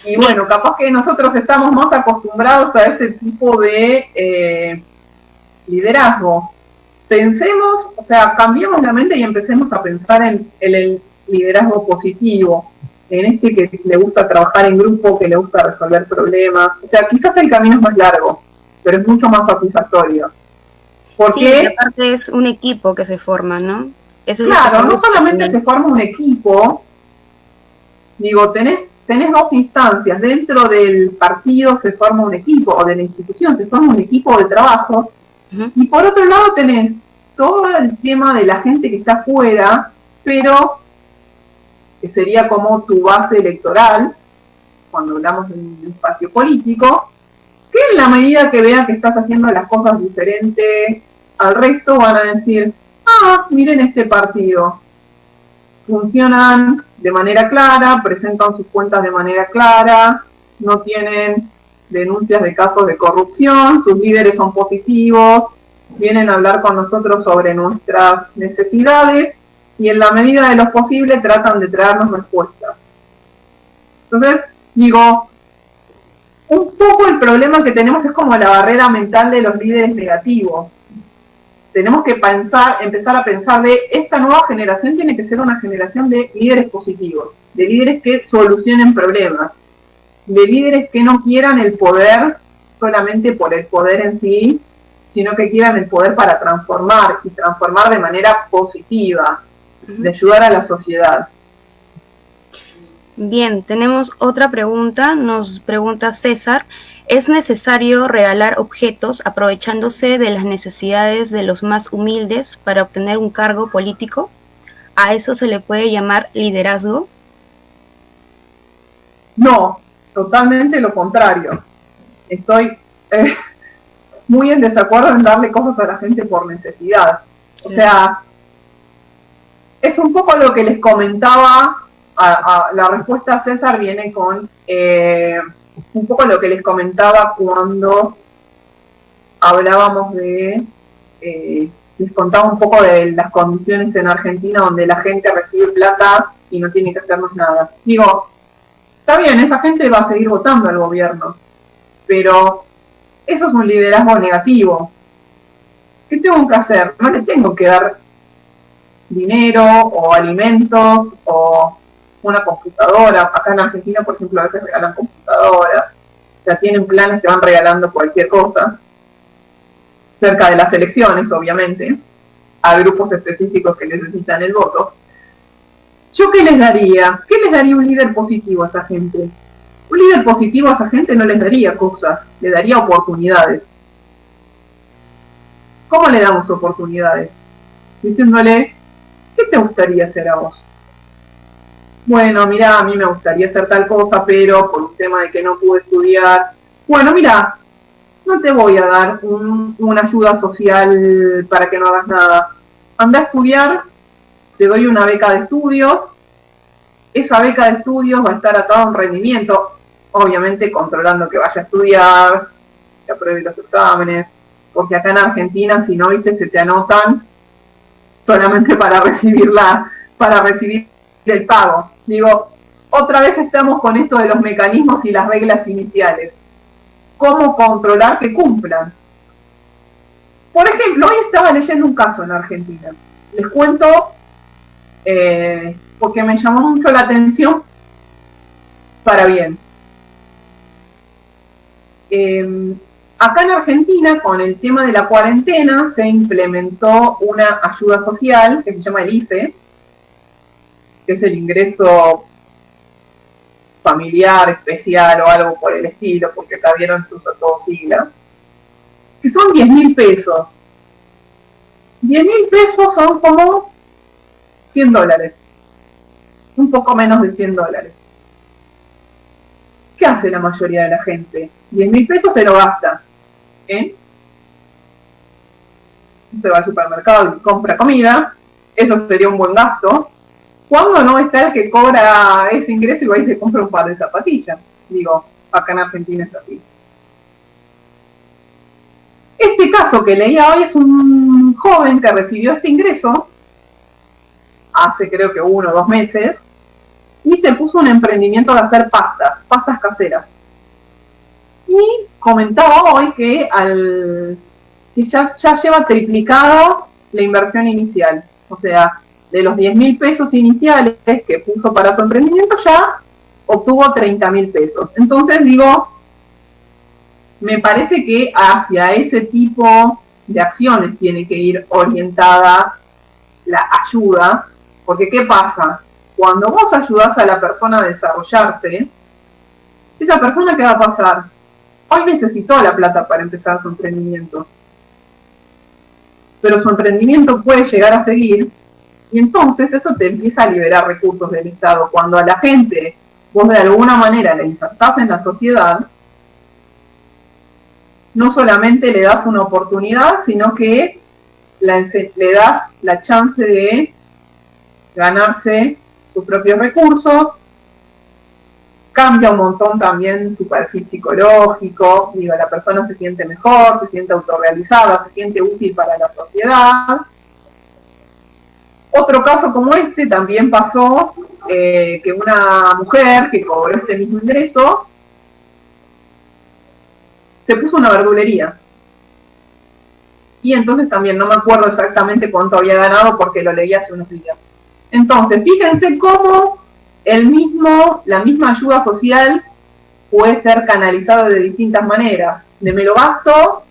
Speaker 3: Y bueno, capaz que nosotros estamos más acostumbrados a ese tipo de liderazgos. Pensemos, o sea, cambiemos la mente y empecemos a pensar en el liderazgo positivo, en este que le gusta trabajar en grupo, que le gusta resolver problemas. O sea, quizás el camino es más largo, pero es mucho más satisfactorio. Porque,
Speaker 4: sí, aparte es un equipo que se forma, ¿no? Eso es
Speaker 3: claro, no solamente se forma un equipo, digo, tenés dos instancias. Dentro del partido se forma un equipo, o de la institución se forma un equipo de trabajo, y por otro lado tenés todo el tema de la gente que está afuera, pero que sería como tu base electoral, cuando hablamos de un espacio político, que en la medida que vea que estás haciendo las cosas diferentes, al resto van a decir, miren este partido, funcionan de manera clara, presentan sus cuentas de manera clara, no tienen denuncias de casos de corrupción, sus líderes son positivos, vienen a hablar con nosotros sobre nuestras necesidades y en la medida de lo posible tratan de traernos respuestas. Entonces, digo, un poco el problema que tenemos es como la barrera mental de los líderes negativos. Tenemos que empezar a pensar de esta nueva generación tiene que ser una generación de líderes positivos, de líderes que solucionen problemas, de líderes que no quieran el poder solamente por el poder en sí, sino que quieran el poder para transformar y transformar de manera positiva, de ayudar a la sociedad.
Speaker 4: Bien, tenemos otra pregunta, nos pregunta César, ¿es necesario regalar objetos aprovechándose de las necesidades de los más humildes para obtener un cargo político? ¿A eso se le puede llamar liderazgo?
Speaker 3: No, totalmente lo contrario. Estoy muy en desacuerdo en darle cosas a la gente por necesidad. O sea, es un poco lo que les comentaba. La respuesta a César viene con un poco lo que les comentaba cuando hablábamos de, les contaba un poco de las condiciones en Argentina donde la gente recibe plata y no tiene que hacernos nada. Digo, está bien, esa gente va a seguir votando al gobierno, pero eso es un liderazgo negativo. ¿Qué tengo que hacer? No le tengo que dar dinero o alimentos o una computadora. Acá en Argentina, por ejemplo, a veces regalan computadoras. O sea, tienen planes que van regalando cualquier cosa. Cerca de las elecciones, obviamente, a grupos específicos que necesitan el voto. ¿Yo qué les daría? ¿Qué les daría un líder positivo a esa gente? Un líder positivo a esa gente no les daría cosas, le daría oportunidades. ¿Cómo le damos oportunidades? Diciéndole, ¿qué te gustaría hacer a vos? Bueno, mira, a mí me gustaría hacer tal cosa, pero por un tema de que no pude estudiar. Bueno, mira, no te voy a dar una ayuda social para que no hagas nada. Anda a estudiar, te doy una beca de estudios. Esa beca de estudios va a estar atada a un rendimiento, obviamente controlando que vaya a estudiar, que apruebe los exámenes, porque acá en Argentina, si no, viste, se te anotan solamente para recibir el pago. Digo, otra vez estamos con esto de los mecanismos y las reglas iniciales. ¿Cómo controlar que cumplan? Por ejemplo, hoy estaba leyendo un caso en Argentina. Les cuento, porque me llamó mucho la atención para bien. Acá en Argentina, con el tema de la cuarentena, se implementó una ayuda social que se llama el IFE, que es el ingreso familiar especial o algo por el estilo, porque acá vieron se usa todo sigla, que son 10.000 pesos. 10.000 pesos son como $100, un poco menos de $100. ¿Qué hace la mayoría de la gente? 10.000 pesos se lo gasta. Se va al supermercado y compra comida, eso sería un buen gasto. ¿Cuándo no está el que cobra ese ingreso y va y se compra un par de zapatillas? Digo, acá en Argentina es así. Este caso que leía hoy es un joven que recibió este ingreso hace creo que 1 o 2 meses y se puso un emprendimiento de hacer pastas caseras. Y comentaba hoy que ya lleva triplicado la inversión inicial. O sea, de los 10.000 pesos iniciales que puso para su emprendimiento, ya obtuvo 30.000 pesos. Entonces digo, me parece que hacia ese tipo de acciones tiene que ir orientada la ayuda, porque ¿qué pasa? Cuando vos ayudás a la persona a desarrollarse, esa persona, ¿qué va a pasar? Hoy necesitó la plata para empezar su emprendimiento, pero su emprendimiento puede llegar a seguir. Y entonces eso te empieza a liberar recursos del Estado. Cuando a la gente vos de alguna manera la insertás en la sociedad, no solamente le das una oportunidad, sino que le das la chance de ganarse sus propios recursos, cambia un montón también su perfil psicológico, digo, la persona se siente mejor, se siente autorrealizada, se siente útil para la sociedad. Otro caso como este también pasó, que una mujer que cobró este mismo ingreso se puso una verdulería. Y entonces también no me acuerdo exactamente cuánto había ganado porque lo leí hace unos días. Entonces, fíjense cómo la misma ayuda social puede ser canalizada de distintas maneras. De me lo gasto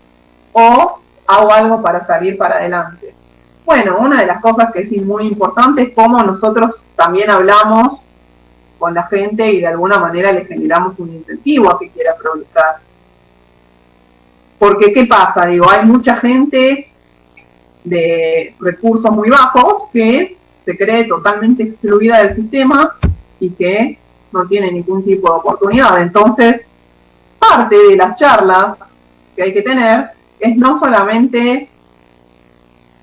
Speaker 3: o hago algo para salir para adelante. Bueno, una de las cosas que es muy importante es cómo nosotros también hablamos con la gente y de alguna manera le generamos un incentivo a que quiera progresar. Porque, ¿qué pasa? Digo, hay mucha gente de recursos muy bajos que se cree totalmente excluida del sistema y que no tiene ningún tipo de oportunidad. Entonces, parte de las charlas que hay que tener es no solamente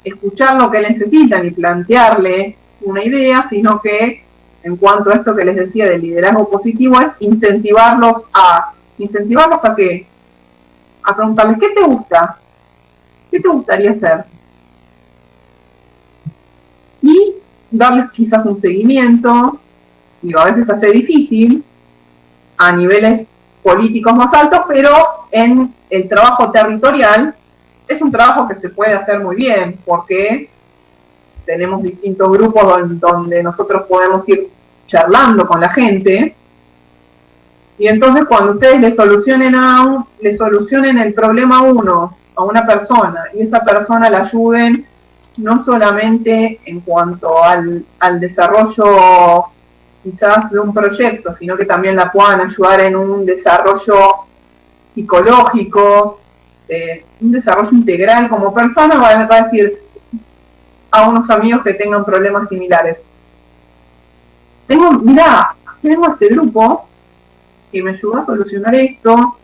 Speaker 3: escuchar lo que necesitan y plantearle una idea, sino que en cuanto a esto que les decía del liderazgo positivo es incentivarlos a qué, a preguntarles ¿qué te gusta? ¿Qué te gustaría hacer? Y darles quizás un seguimiento, digo, a veces hace difícil a niveles políticos más altos, pero en el trabajo territorial es un trabajo que se puede hacer muy bien, porque tenemos distintos grupos donde nosotros podemos ir charlando con la gente, y entonces cuando ustedes le solucionen el problema a una persona, y esa persona la ayuden no solamente en cuanto al desarrollo quizás de un proyecto, sino que también la puedan ayudar en un desarrollo psicológico, un desarrollo integral como persona, va a decir a unos amigos que tengan problemas similares: tengo este grupo que me ayudó a solucionar esto,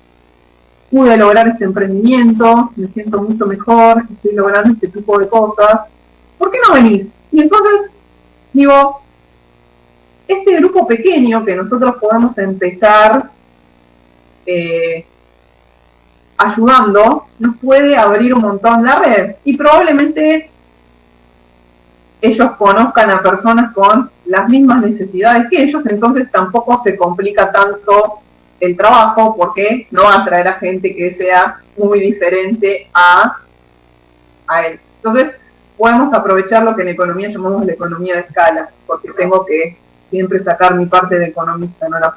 Speaker 3: pude lograr este emprendimiento, me siento mucho mejor, estoy logrando este tipo de cosas, ¿por qué no venís? Y entonces, digo, este grupo pequeño que nosotros podemos empezar ayudando, nos puede abrir un montón la red, y probablemente ellos conozcan a personas con las mismas necesidades que ellos, entonces tampoco se complica tanto el trabajo, porque no va a traer a gente que sea muy diferente a él. Entonces podemos aprovechar lo que en economía llamamos la economía de escala, porque tengo que siempre sacar mi parte de economista, no la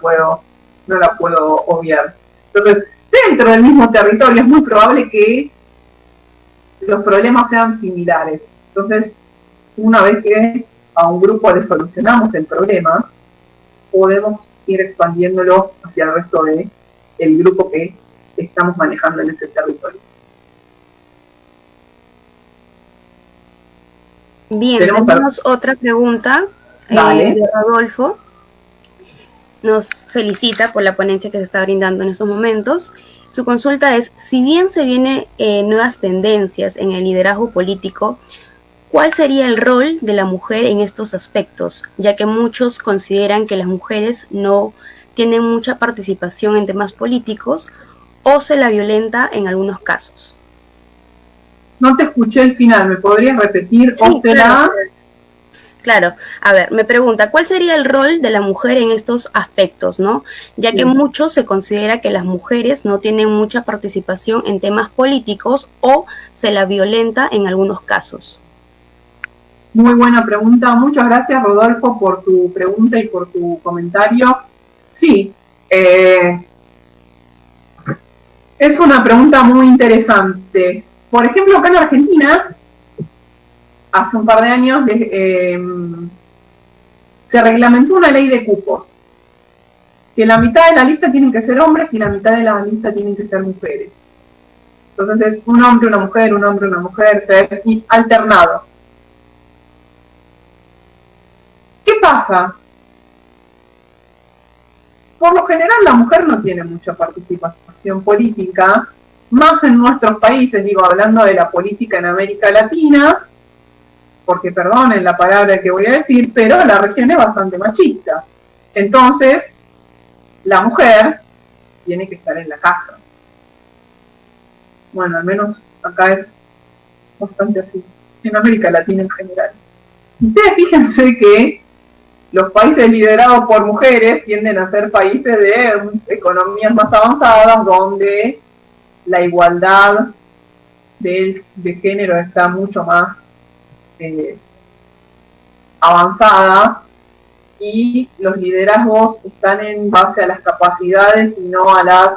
Speaker 3: puedo obviar. Entonces, dentro del mismo territorio es muy probable que los problemas sean similares. Entonces, una vez que a un grupo le solucionamos el problema, podemos ir expandiéndolo hacia el resto del grupo que estamos manejando en ese territorio.
Speaker 4: Bien, tenemos otra pregunta de Rodolfo. Nos felicita por la ponencia que se está brindando en estos momentos. Su consulta es: si bien se vienen nuevas tendencias en el liderazgo político, ¿cuál sería el rol de la mujer en estos aspectos? Ya que muchos consideran que las mujeres no tienen mucha participación en temas políticos o se la violenta en algunos casos.
Speaker 3: No te escuché el final, ¿me podrías repetir? Sí,
Speaker 4: Claro, a ver, me pregunta, ¿cuál sería el rol de la mujer en estos aspectos, no? Ya que muchos se considera que las mujeres no tienen mucha participación en temas políticos o se la violenta en algunos casos.
Speaker 3: Muy buena pregunta. Muchas gracias, Rodolfo, por tu pregunta y por tu comentario. Sí, es una pregunta muy interesante. Por ejemplo, acá en Argentina, hace un par de años se reglamentó una ley de cupos, que la mitad de la lista tienen que ser hombres y la mitad de la lista tienen que ser mujeres. Entonces es un hombre, una mujer, un hombre, una mujer, o sea, es alternado. ¿Qué pasa? Por lo general la mujer no tiene mucha participación política más en nuestros países, digo, hablando de la política en América Latina, porque perdonen la palabra que voy a decir, pero la región es bastante machista. Entonces, la mujer tiene que estar en la casa. Bueno, al menos acá es bastante así, en América Latina en general. Ustedes fíjense que los países liderados por mujeres tienden a ser países de economías más avanzadas, donde la igualdad de género está mucho más avanzada, y los liderazgos están en base a las capacidades y no a las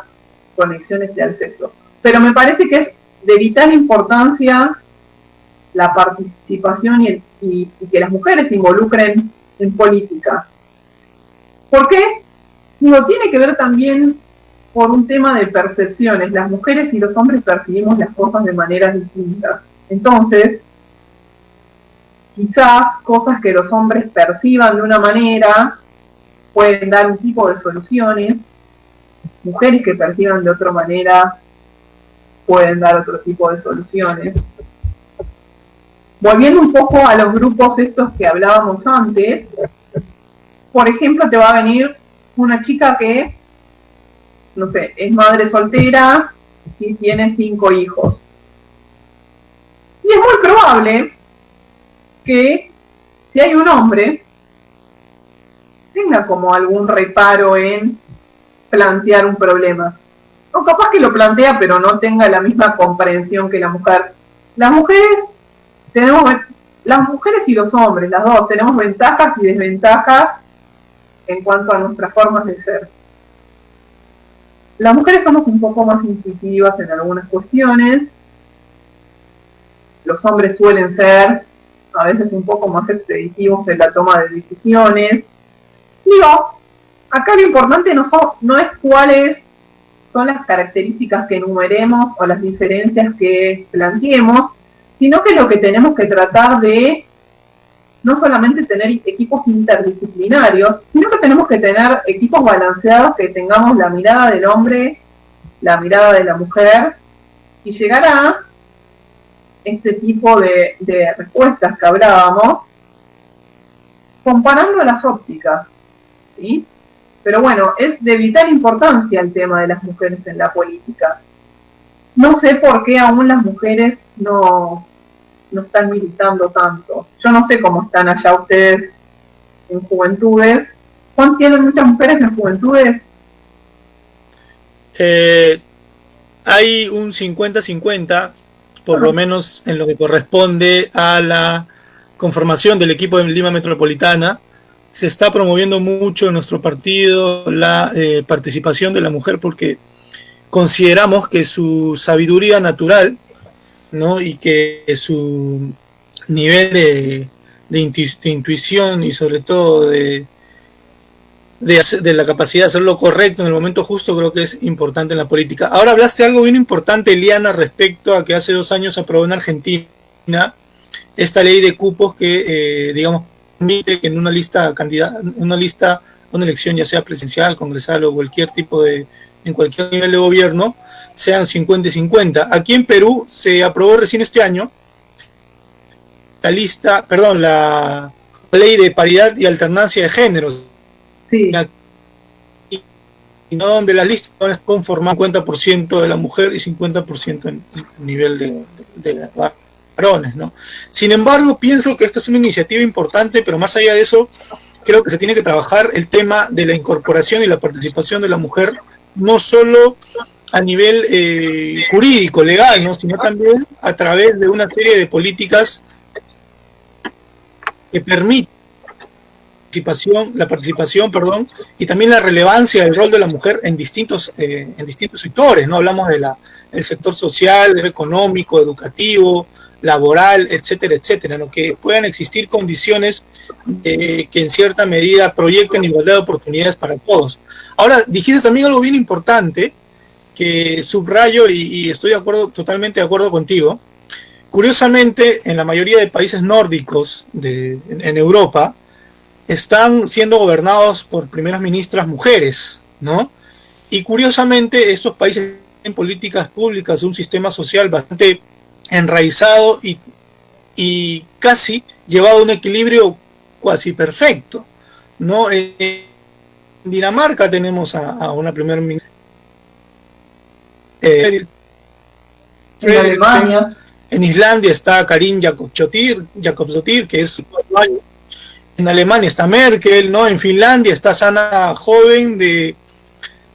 Speaker 3: conexiones y al sexo. Pero me parece que es de vital importancia la participación y que las mujeres se involucren en política. ¿Por qué? Digo, tiene que ver también por un tema de percepciones. Las mujeres y los hombres percibimos las cosas de maneras distintas. Entonces, quizás cosas que los hombres perciban de una manera pueden dar un tipo de soluciones, mujeres que perciban de otra manera pueden dar otro tipo de soluciones. Volviendo un poco a los grupos estos que hablábamos antes, por ejemplo, te va a venir una chica que, no sé, es madre soltera y tiene 5 hijos. Y es muy probable que si hay un hombre tenga como algún reparo en plantear un problema. O capaz que lo plantea, pero no tenga la misma comprensión que la mujer. Las mujeres y los hombres, las dos, tenemos ventajas y desventajas en cuanto a nuestras formas de ser. Las mujeres somos un poco más intuitivas en algunas cuestiones. Los hombres suelen ser a veces un poco más expeditivos en la toma de decisiones. Digo, acá lo importante no es cuáles son las características que enumeremos o las diferencias que planteemos, sino que lo que tenemos que tratar de no solamente tener equipos interdisciplinarios, sino que tenemos que tener equipos balanceados, que tengamos la mirada del hombre, la mirada de la mujer, y llegar a este tipo de respuestas que hablábamos, comparando las ópticas, ¿sí? Pero bueno, es de vital importancia el tema de las mujeres en la política. No sé por qué aún las mujeres no están militando tanto. Yo no sé cómo están allá ustedes en juventudes. ¿Juan, tienen muchas mujeres en juventudes?
Speaker 2: Hay un 50-50, por lo menos en lo que corresponde a la conformación del equipo de Lima Metropolitana. Se está promoviendo mucho en nuestro partido la participación de la mujer, porque consideramos que su sabiduría natural, ¿no?, y que su nivel de intuición y sobre todo de la capacidad de hacer lo correcto en el momento justo, creo que es importante en la política. Ahora hablaste algo bien importante, Eliana, respecto a que hace 2 años aprobó en Argentina esta ley de cupos que, digamos, permite que en una elección, ya sea presidencial, congresal o cualquier tipo en cualquier nivel de gobierno, sean 50 y 50. Aquí en Perú se aprobó recién este año la ley de paridad y alternancia de géneros.
Speaker 3: Sí.
Speaker 2: Y no donde las listas van a conformar 50% de la mujer y 50% en nivel de varones, ¿no? Sin embargo, pienso que esto es una iniciativa importante, pero más allá de eso, creo que se tiene que trabajar el tema de la incorporación y la participación de la mujer, no solo a nivel jurídico, legal, ¿no?, sino también a través de una serie de políticas que permiten la participación, y también la relevancia del rol de la mujer en distintos sectores, ¿no? Hablamos del sector social, económico, educativo, laboral, etcétera, etcétera, ¿no?, que puedan existir condiciones que en cierta medida proyecten igualdad de oportunidades para todos. Ahora, dijiste también algo bien importante, que subrayo y estoy totalmente de acuerdo contigo. Curiosamente, en la mayoría de países nórdicos en Europa, están siendo gobernados por primeras ministras mujeres, ¿no? Y curiosamente, estos países en políticas públicas, un sistema social bastante enraizado y casi llevado a un equilibrio cuasi perfecto, ¿no? En Dinamarca tenemos a una primer ministra,
Speaker 3: En Alemania.
Speaker 2: en Islandia está Karin Jakobsdóttir, que es, en Alemania está Merkel, ¿no? En Finlandia está Sana Joven de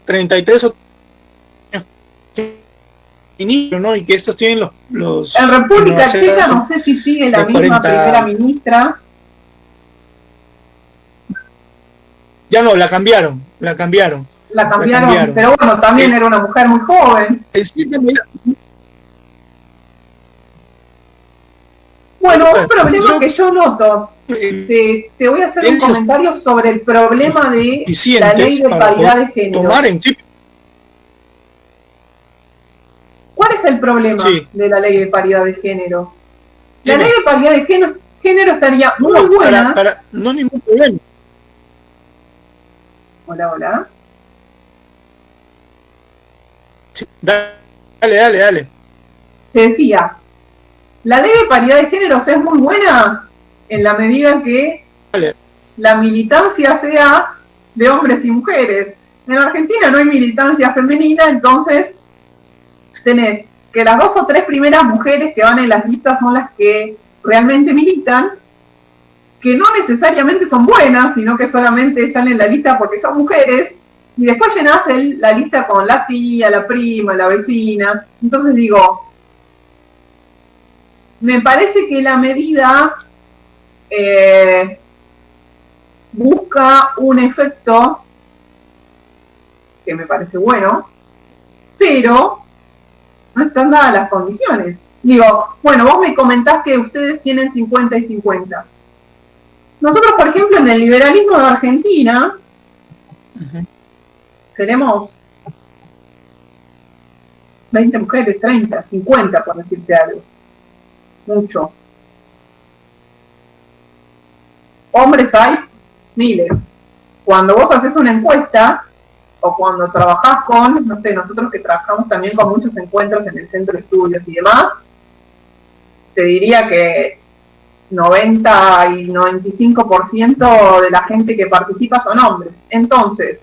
Speaker 2: 33 años, ¿no? Y que estos tienen los
Speaker 3: En República
Speaker 2: no,
Speaker 3: Checa no sé si sigue la misma
Speaker 2: 40,
Speaker 3: primera ministra.
Speaker 2: ya no, la cambiaron.
Speaker 3: La cambiaron, pero bueno, también era una mujer muy joven.
Speaker 2: En cierta medida,
Speaker 3: Bueno, un problema que yo noto, te voy a hacer un comentario sobre el problema de la ley de paridad de género. ¿Cuál es el problema de la ley de paridad de género? La ley de paridad de género estaría muy buena.
Speaker 2: No ningún problema.
Speaker 3: Hola.
Speaker 2: Sí, dale.
Speaker 3: Te decía, la ley de paridad de géneros es muy buena en la medida que la militancia sea de hombres y mujeres. En Argentina no hay militancia femenina, entonces tenés que las 2 o 3 primeras mujeres que van en las listas son las que realmente militan, que no necesariamente son buenas, sino que solamente están en la lista porque son mujeres, y después llenás la lista con la tía, la prima, la vecina. Entonces digo, me parece que la medida busca un efecto que me parece bueno, pero no están dadas las condiciones. Digo, bueno, vos me comentás que ustedes tienen 50 y 50. Nosotros, por ejemplo, en el liberalismo de Argentina, seremos 20 mujeres, 30, 50, por decirte algo. Mucho. Hombres hay miles. Cuando vos haces una encuesta, o cuando trabajás con, no sé, nosotros que trabajamos también con muchos encuentros en el centro de estudios y demás, te diría que 90 y 95% de la gente que participa son hombres. Entonces,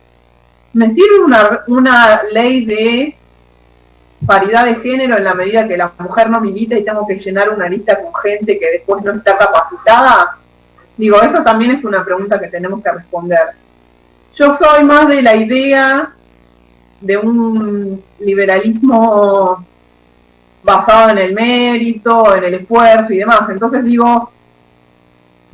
Speaker 3: ¿me sirve una ley de paridad de género en la medida que la mujer no milita y tengo que llenar una lista con gente que después no está capacitada? Digo, eso también es una pregunta que tenemos que responder. Yo soy más de la idea de un liberalismo basado en el mérito, en el esfuerzo y demás. Entonces digo,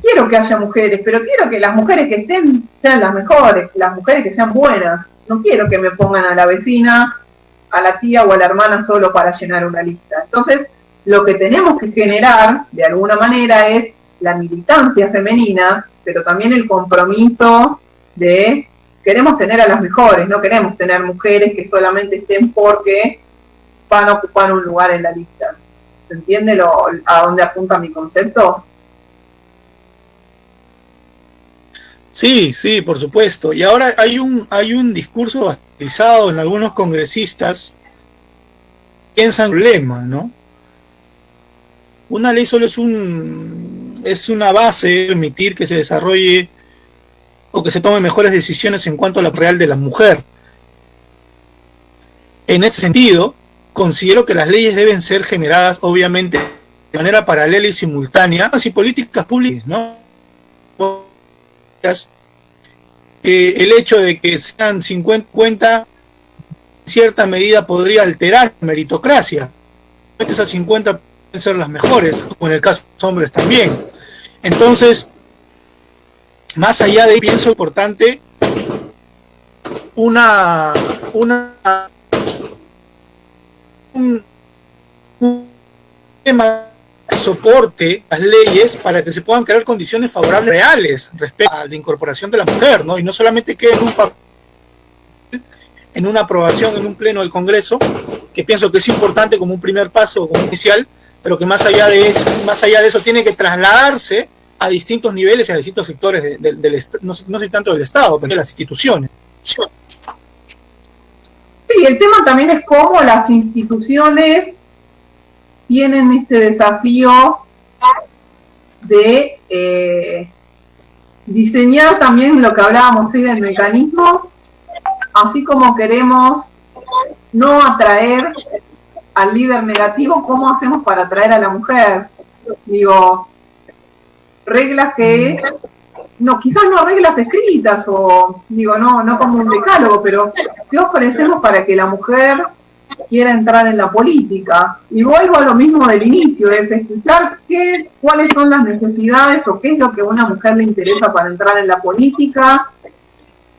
Speaker 3: quiero que haya mujeres, pero quiero que las mujeres que estén sean las mejores, las mujeres que sean buenas. No quiero que me pongan a la vecina, a la tía o a la hermana solo para llenar una lista. Entonces, lo que tenemos que generar, de alguna manera, es la militancia femenina, pero también el compromiso de queremos tener a las mejores, no queremos tener mujeres que solamente estén porque van a ocupar un lugar en la lista. ¿Se entiende a dónde apunta mi concepto?
Speaker 2: Sí, por supuesto. Y ahora hay un discurso bastizado en algunos congresistas que piensan el problema, ¿no? Una ley solo es una base, permitir que se desarrolle o que se tomen mejores decisiones en cuanto a la real de la mujer. En este sentido, considero que las leyes deben ser generadas, obviamente, de manera paralela y simultánea, y políticas públicas, ¿no? El hecho de que sean 50, en cierta medida podría alterar la meritocracia. Esas 50 pueden ser las mejores, como en el caso de los hombres también. Entonces, más allá de, pienso importante, un tema que soporte las leyes para que se puedan crear condiciones favorables reales respecto a la incorporación de la mujer, ¿no? Y no solamente quede en un papel, en una aprobación en un pleno del Congreso, que pienso que es importante como un primer paso, como inicial, pero que más allá de eso tiene que trasladarse a distintos niveles y a distintos sectores del no sé tanto del Estado, pero de las instituciones.
Speaker 3: Sí, Sí, el tema también es cómo las instituciones tienen este desafío de diseñar también lo que hablábamos hoy del mecanismo, así como queremos no atraer al líder negativo, ¿cómo hacemos para atraer a la mujer? Digo, reglas que, no, quizás no reglas escritas, o digo, no como un decálogo, pero ¿qué ofrecemos para que la mujer quiera entrar en la política? Y vuelvo a lo mismo del inicio, es escuchar cuáles son las necesidades o qué es lo que a una mujer le interesa para entrar en la política,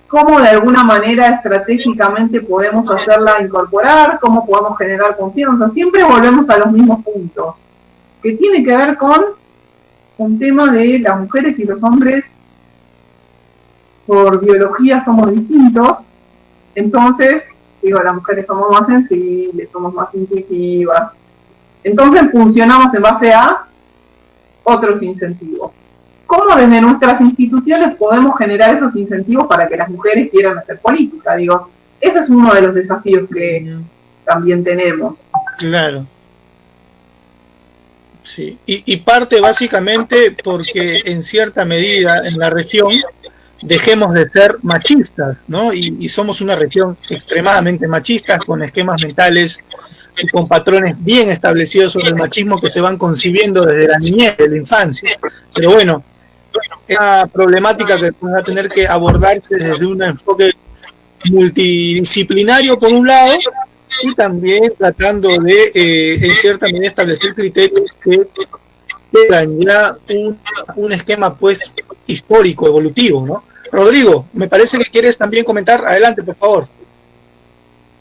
Speaker 3: cómo de alguna manera estratégicamente podemos hacerla incorporar, cómo podemos generar confianza. Siempre volvemos a los mismos puntos, que tiene que ver con un tema de las mujeres y los hombres por biología somos distintos, entonces, digo, las mujeres somos más sensibles, somos más intuitivas, entonces funcionamos en base a otros incentivos. ¿Cómo desde nuestras instituciones podemos generar esos incentivos para que las mujeres quieran hacer política? Digo, ese es uno de los desafíos que también tenemos.
Speaker 2: Claro. Sí, y parte básicamente porque en cierta medida en la región dejemos de ser machistas, ¿no? Y somos una región extremadamente machista, con esquemas mentales y con patrones bien establecidos sobre el machismo que se van concibiendo desde la niñez, de la infancia. Pero bueno, es una problemática que va a tener que abordarse desde un enfoque multidisciplinario por un lado, y también tratando de, en cierta medida, establecer criterios que tengan ya un esquema, pues, histórico, evolutivo, ¿no? Rodrigo, me parece que quieres también comentar. Adelante, por favor.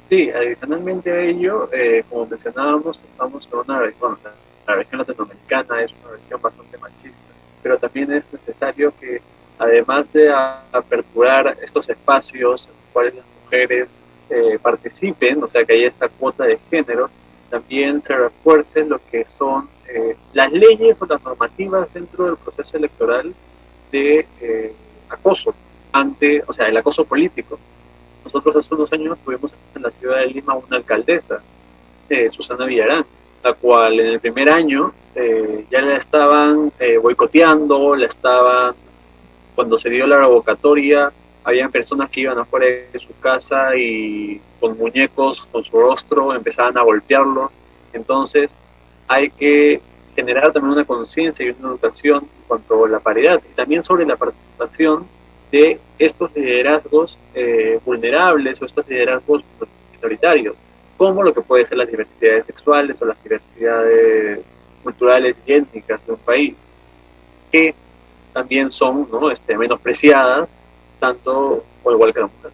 Speaker 5: Sí, adicionalmente a ello, como mencionábamos, estamos en una región, la región latinoamericana es una región bastante machista, pero también es necesario que, además de aperturar estos espacios en los cuales las mujeres participen, o sea que haya esta cuota de género, también se refuercen lo que son las leyes o las normativas dentro del proceso electoral de acoso, o sea, el acoso político. Nosotros hace unos años tuvimos en la ciudad de Lima una alcaldesa, Susana Villarán, la cual en el primer año ya la estaban boicoteando, cuando se dio la revocatoria, habían personas que iban afuera de su casa y con muñecos, con su rostro, empezaban a golpearlo. Entonces hay que generar también una conciencia y una educación en cuanto a la paridad y también sobre la participación de estos liderazgos vulnerables o estos liderazgos minoritarios, como lo que puede ser las diversidades sexuales o las diversidades culturales y étnicas de un país, que también son, ¿no?, menospreciadas tanto o igual que la mujer.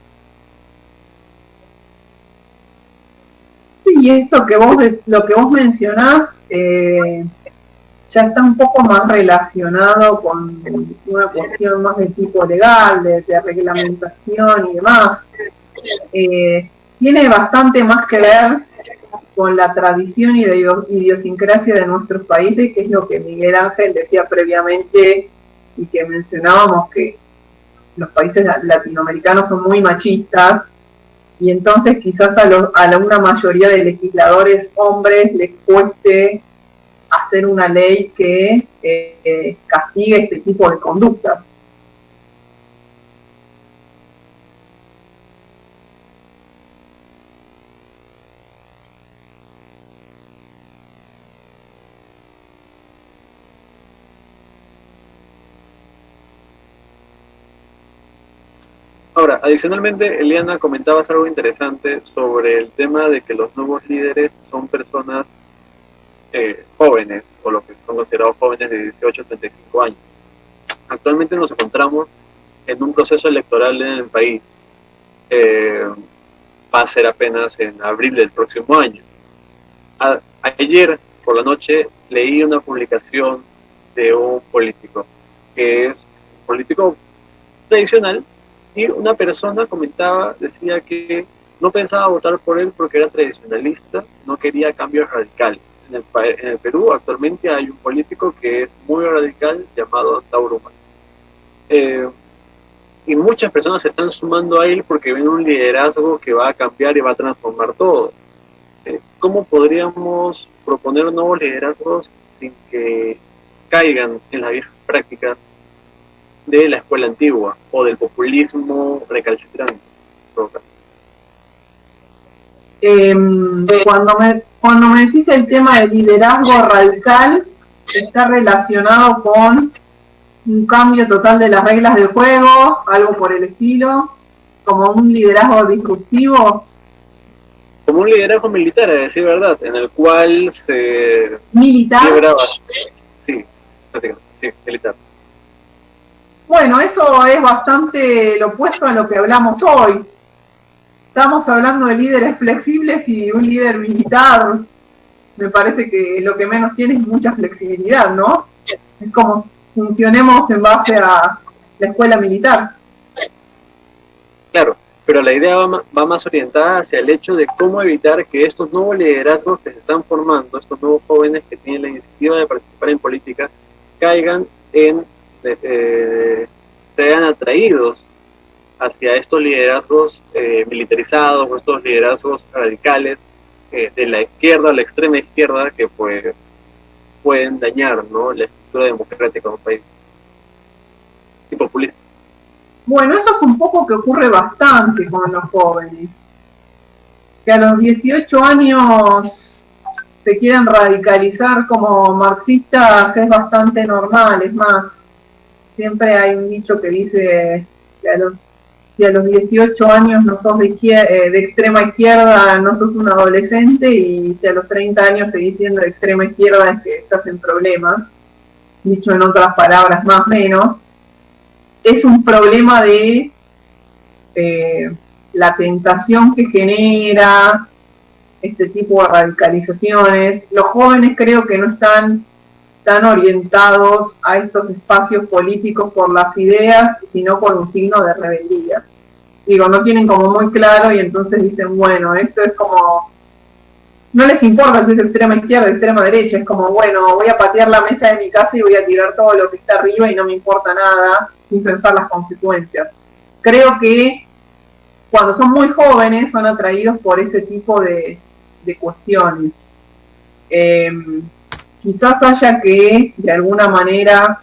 Speaker 3: Sí, esto lo que vos mencionás ya está un poco más relacionado con una cuestión más de tipo legal, de reglamentación y demás. Tiene bastante más que ver con la tradición y de idiosincrasia de nuestros países, que es lo que Miguel Ángel decía previamente y que mencionábamos, que los países latinoamericanos son muy machistas, y entonces quizás a una mayoría de legisladores hombres les cueste hacer una ley que castigue este tipo de conductas.
Speaker 5: Ahora, adicionalmente, Eliana, comentabas algo interesante sobre el tema de que los nuevos líderes son personas jóvenes, o lo que son considerados jóvenes de 18 a 35 años. Actualmente nos encontramos en un proceso electoral en el país. Va a ser apenas en abril del próximo año. Ayer por la noche leí una publicación de un político, que es un político tradicional, y una persona decía que no pensaba votar por él porque era tradicionalista, no quería cambios radicales. En el Perú actualmente hay un político que es muy radical llamado Tauro Humano. y muchas personas se están sumando a él porque ven un liderazgo que va a cambiar y va a transformar todo. ¿Cómo podríamos proponer nuevos liderazgos sin que caigan en las viejas prácticas de la escuela antigua o del populismo recalcitrante?
Speaker 3: Cuando me decís el tema del liderazgo radical, está relacionado con un cambio total de las reglas del juego, algo por el estilo, como un liderazgo disruptivo.
Speaker 5: Como un liderazgo militar, a decir verdad, en el cual se...
Speaker 3: ¿Militar?
Speaker 5: Sí, sí, militar.
Speaker 3: Bueno, eso es bastante lo opuesto a lo que hablamos hoy. Estamos hablando de líderes flexibles y un líder militar me parece que lo que menos tiene es mucha flexibilidad, ¿no? Es como funcionemos en base a la escuela militar.
Speaker 5: Claro, pero la idea va más orientada hacia el hecho de cómo evitar que estos nuevos liderazgos que se están formando, estos nuevos jóvenes que tienen la iniciativa de participar en política, caigan en, sean atraídos hacia estos liderazgos militarizados o estos liderazgos radicales de la izquierda o la extrema izquierda que pues pueden dañar, ¿no?, la estructura democrática de un país y populista.
Speaker 3: Bueno, eso es un poco que ocurre bastante con los jóvenes, que a los 18 años se quieren radicalizar como marxistas es bastante normal. Es más, siempre hay un dicho que dice que si a los 18 años no sos de extrema izquierda, no sos un adolescente, y si a los 30 años seguís siendo de extrema izquierda es que estás en problemas. Dicho en otras palabras, más o menos, es un problema de la tentación que genera este tipo de radicalizaciones. Los jóvenes creo que no están tan orientados a estos espacios políticos por las ideas, sino por un signo de rebeldía. Digo, no tienen como muy claro y entonces dicen, bueno, esto es como... No les importa si es extrema izquierda o extrema derecha, es como, bueno, voy a patear la mesa de mi casa y voy a tirar todo lo que está arriba y no me importa nada, sin pensar las consecuencias. Creo que cuando son muy jóvenes son atraídos por ese tipo de cuestiones. Quizás haya que, de alguna manera,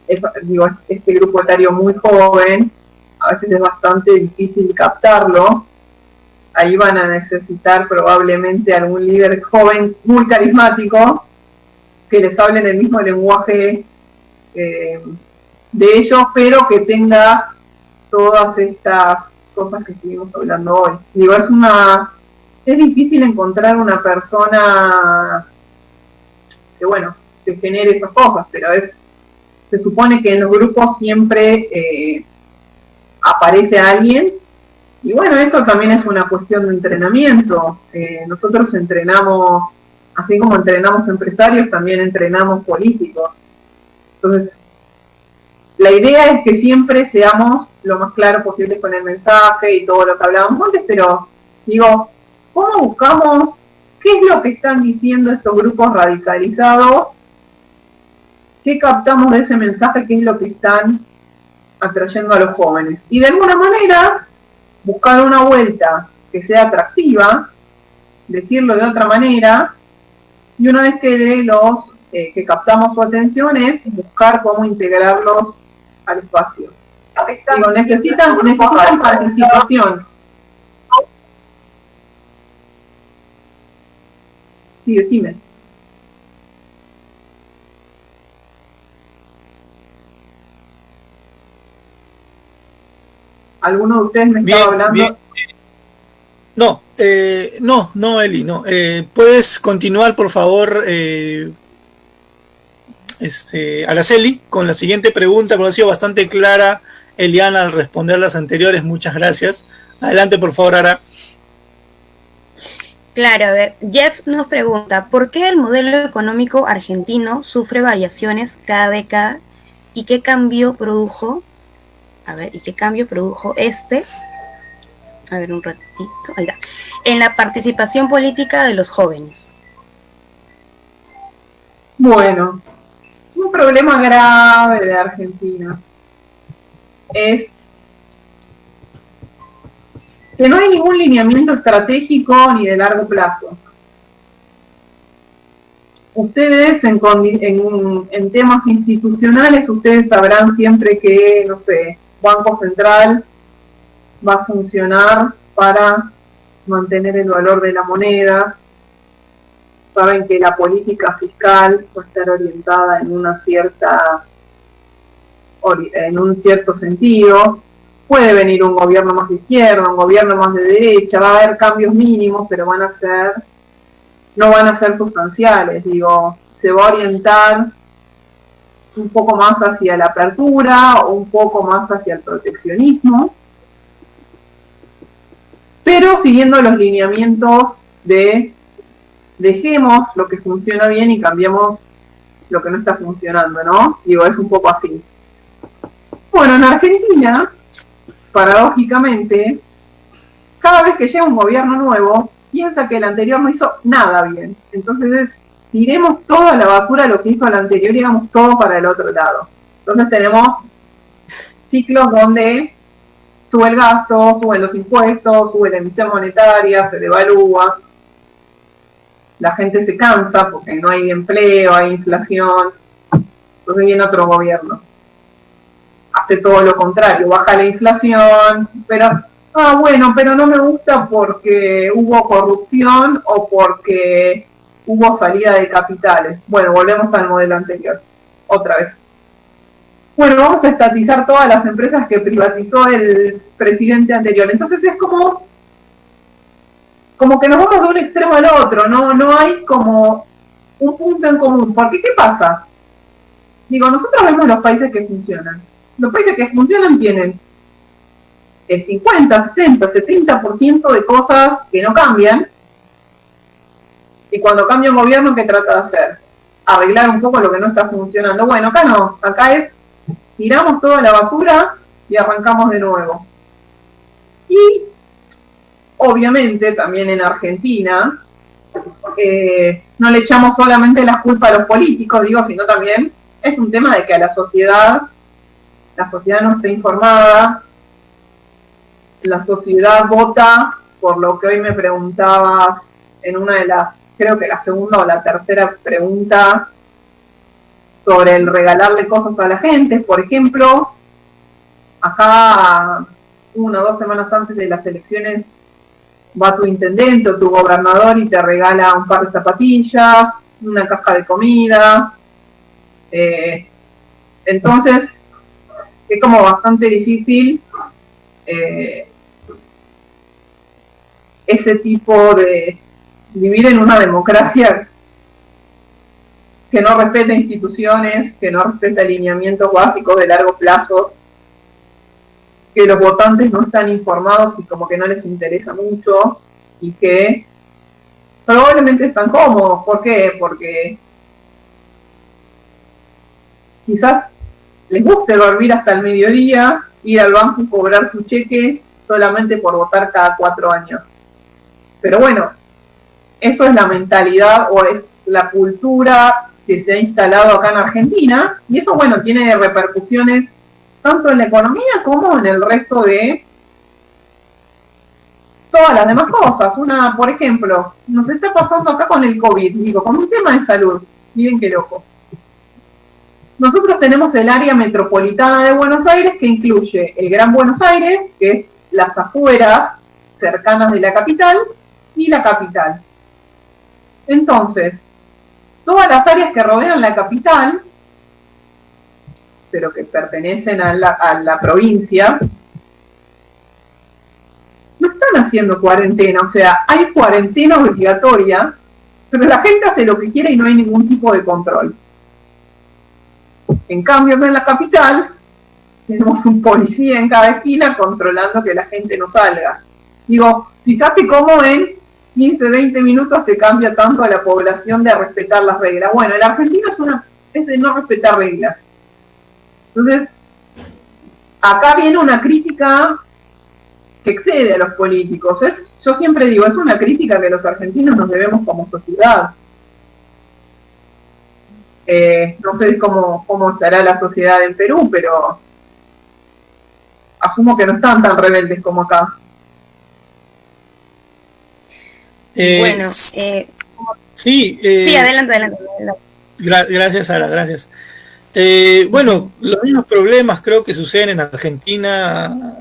Speaker 3: este grupo etario muy joven, a veces es bastante difícil captarlo. Ahí van a necesitar probablemente algún líder joven muy carismático que les hable en el mismo lenguaje de ellos, pero que tenga todas estas cosas que estuvimos hablando hoy. Digo, es difícil encontrar una persona que, bueno, que genere esas cosas, pero se supone que en los grupos siempre aparece alguien. Y bueno, esto también es una cuestión de entrenamiento. Nosotros entrenamos, así como entrenamos empresarios, también entrenamos políticos. Entonces, la idea es que siempre seamos lo más claros posible con el mensaje y todo lo que hablábamos antes, pero digo, ¿cómo buscamos qué es lo que están diciendo estos grupos radicalizados? ¿Qué captamos de ese mensaje? ¿Qué es lo que están atrayendo a los jóvenes? Y de alguna manera buscar una vuelta que sea atractiva, decirlo de otra manera, y una vez que captamos su atención es buscar cómo integrarlos al espacio. Digo, necesitan participación. Sí, decime. ¿Alguno de ustedes me estaba hablando?
Speaker 2: Bien. No, Eli, no. ¿Puedes continuar, por favor, Araceli, con la siguiente pregunta? Porque ha sido bastante clara Eliana al responder las anteriores. Muchas gracias. Adelante, por favor, Ara.
Speaker 4: Claro, a ver, Jeff nos pregunta, ¿por qué el modelo económico argentino sufre variaciones cada década? ¿Y qué cambio produjo? A ver, ¿y qué cambio produjo A ver, un ratito. Ahí está. En la participación política de los jóvenes.
Speaker 3: Bueno, un problema grave de Argentina. es que no hay ningún lineamiento estratégico ni de largo plazo. Ustedes en temas institucionales, ustedes sabrán siempre que, no sé, Banco Central va a funcionar para mantener el valor de la moneda. Saben que la política fiscal va a estar orientada en un cierto sentido. Puede venir un gobierno más de izquierda, un gobierno más de derecha, va a haber cambios mínimos, pero no van a ser sustanciales. Digo, se va a orientar un poco más hacia la apertura o un poco más hacia el proteccionismo, pero siguiendo los lineamientos de dejemos lo que funciona bien y cambiemos lo que no está funcionando, ¿no? Digo, es un poco así. Bueno, en Argentina, paradójicamente, cada vez que llega un gobierno nuevo, piensa que el anterior no hizo nada bien. Entonces tiremos toda la basura lo que hizo el anterior y hagamos todo para el otro lado. Entonces tenemos ciclos donde sube el gasto, suben los impuestos, sube la emisión monetaria, se devalúa, la gente se cansa porque no hay empleo, hay inflación, entonces viene otro gobierno. Hace todo lo contrario, baja la inflación, pero pero no me gusta porque hubo corrupción o porque hubo salida de capitales. Bueno, volvemos al modelo anterior, otra vez. Bueno, vamos a estatizar todas las empresas que privatizó el presidente anterior. Entonces es como que nos vamos de un extremo al otro, no hay como un punto en común. Porque, ¿qué pasa? Digo, nosotros vemos los países que funcionan. Los países que funcionan tienen el 50, 60, 70% de cosas que no cambian. Y cuando cambia un gobierno, ¿qué trata de hacer? Arreglar un poco lo que no está funcionando. Bueno, acá no. Acá es, tiramos toda la basura y arrancamos de nuevo. Y, obviamente, también en Argentina, no le echamos solamente las culpas a los políticos, sino también es un tema de que a la sociedad no está informada, la sociedad vota por lo que hoy me preguntabas en una de las, creo que la segunda o la tercera pregunta, sobre el regalarle cosas a la gente. Por ejemplo, acá 1 o 2 semanas antes de las elecciones va tu intendente o tu gobernador y te regala un par de zapatillas, una caja de comida. Entonces es como bastante difícil ese tipo de vivir en una democracia que no respeta instituciones, que no respeta alineamientos básicos de largo plazo, que los votantes no están informados y como que no les interesa mucho y que probablemente están cómodos. ¿Por qué? Porque quizás les guste dormir hasta el mediodía, ir al banco y cobrar su cheque solamente por votar cada 4 años. Pero bueno, eso es la mentalidad o es la cultura que se ha instalado acá en Argentina, y eso, bueno, tiene repercusiones tanto en la economía como en el resto de todas las demás cosas. Por ejemplo, nos está pasando acá con el COVID, con un tema de salud. Miren qué loco. Nosotros tenemos el área metropolitana de Buenos Aires, que incluye el Gran Buenos Aires, que es las afueras cercanas de la capital, y la capital. Entonces, todas las áreas que rodean la capital, pero que pertenecen a la provincia, no están haciendo cuarentena. O sea, hay cuarentena obligatoria, pero la gente hace lo que quiere y no hay ningún tipo de control. En cambio, en la capital tenemos un policía en cada esquina controlando que la gente no salga. Fíjate cómo en 15, 20 minutos te cambia tanto a la población de respetar las reglas. Bueno, el argentino es de no respetar reglas. Entonces, acá viene una crítica que excede a los políticos. Yo siempre digo, es una crítica que los argentinos nos debemos como sociedad. No sé cómo estará la sociedad en Perú, pero asumo que no están tan rebeldes como acá.
Speaker 4: Bueno,
Speaker 2: sí,
Speaker 4: sí, adelante.
Speaker 2: gracias, Sara, gracias. Bueno, los mismos problemas creo que suceden en Argentina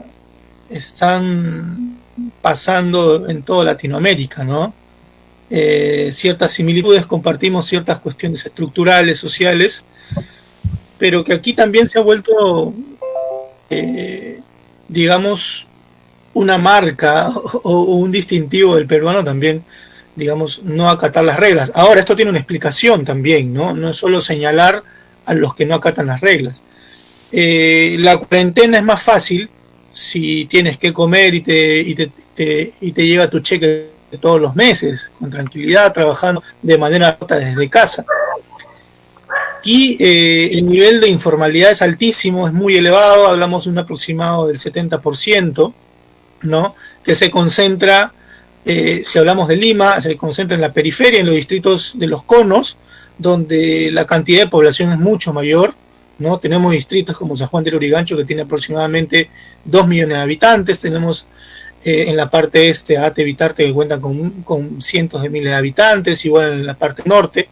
Speaker 2: están pasando en toda Latinoamérica, ¿no? Ciertas similitudes, compartimos ciertas cuestiones estructurales, sociales, pero que aquí también se ha vuelto, digamos, una marca o un distintivo del peruano también, digamos, no acatar las reglas. Ahora, esto tiene una explicación también, ¿no? No es solo señalar a los que no acatan las reglas. La cuarentena es más fácil si tienes que comer y te llega tu cheque todos los meses, con tranquilidad, trabajando de manera remota desde casa. Aquí el nivel de informalidad es altísimo, es muy elevado, hablamos de un aproximado del 70%, ¿no? Que se concentra, si hablamos de Lima, se concentra en la periferia, en los distritos de los conos, donde la cantidad de población es mucho mayor, ¿no? Tenemos distritos como San Juan del Lurigancho, que tiene aproximadamente 2 millones de habitantes, tenemos en la parte este Ate Vitarte, que cuenta con cientos de miles de habitantes, igual en la parte norte.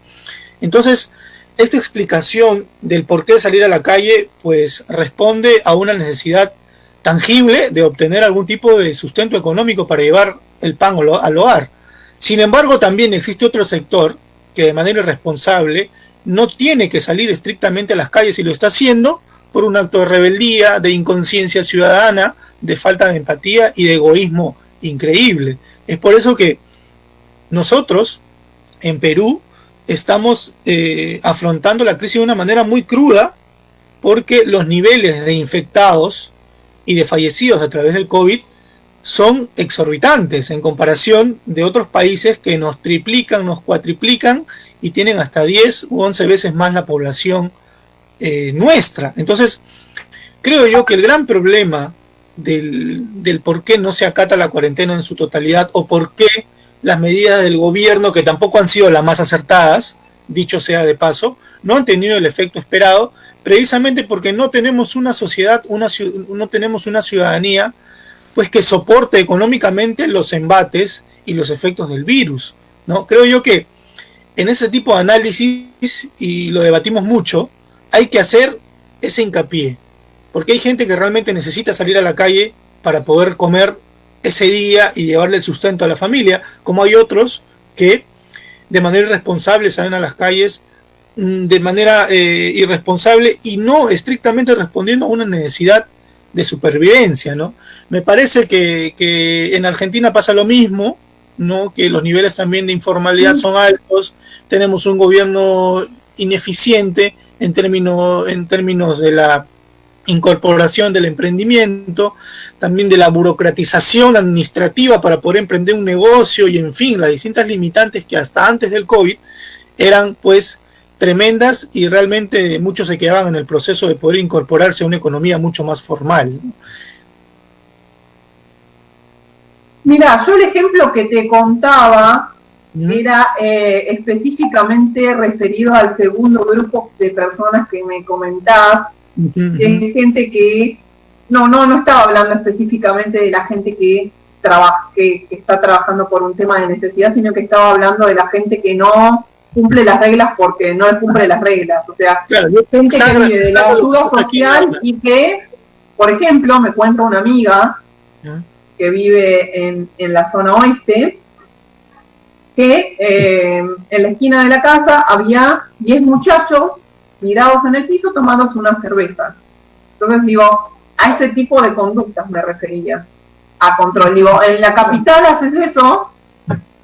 Speaker 2: Entonces, esta explicación del por qué salir a la calle, pues responde a una necesidad tangible de obtener algún tipo de sustento económico para llevar el pan al hogar. Sin embargo, también existe otro sector que de manera irresponsable no tiene que salir estrictamente a las calles y lo está haciendo por un acto de rebeldía, de inconsciencia ciudadana, de falta de empatía y de egoísmo increíble. Es por eso que nosotros, en Perú, estamos afrontando la crisis de una manera muy cruda, porque los niveles de infectados y de fallecidos a través del COVID son exorbitantes en comparación de otros países que nos triplican, nos cuatriplican y tienen hasta 10 u 11 veces más la población nuestra. Entonces, creo yo que el gran problema del por qué no se acata la cuarentena en su totalidad, o por qué las medidas del gobierno, que tampoco han sido las más acertadas, dicho sea de paso, no han tenido el efecto esperado, precisamente porque no tenemos una sociedad, no tenemos una ciudadanía pues que soporte económicamente los embates y los efectos del virus, ¿no? Creo yo que en ese tipo de análisis, y lo debatimos mucho, hay que hacer ese hincapié, porque hay gente que realmente necesita salir a la calle para poder comer ese día y llevarle el sustento a la familia, como hay otros que de manera irresponsable salen a las calles de manera irresponsable y no estrictamente respondiendo a una necesidad de supervivencia, ¿no? Me parece que en Argentina pasa lo mismo, ¿no? Que los niveles también de informalidad son altos, tenemos un gobierno ineficiente en términos de la incorporación del emprendimiento, también de la burocratización administrativa para poder emprender un negocio, y en fin, las distintas limitantes que hasta antes del COVID eran pues tremendas, y realmente muchos se quedaban en el proceso de poder incorporarse a una economía mucho más formal.
Speaker 3: Mira, yo el ejemplo que te contaba era específicamente referido al segundo grupo de personas que me comentás, que es gente que no estaba hablando específicamente de la gente que está trabajando por un tema de necesidad, sino que estaba hablando de la gente que no cumple las reglas porque no cumple las reglas. O sea, claro, gente que vive de la ayuda social y que, por ejemplo, me cuenta una amiga que vive en la zona oeste, que en la esquina de la casa había 10 muchachos tirados en el piso tomándose una cerveza. Entonces digo, a ese tipo de conductas me refería, a control. Digo, en la capital haces eso,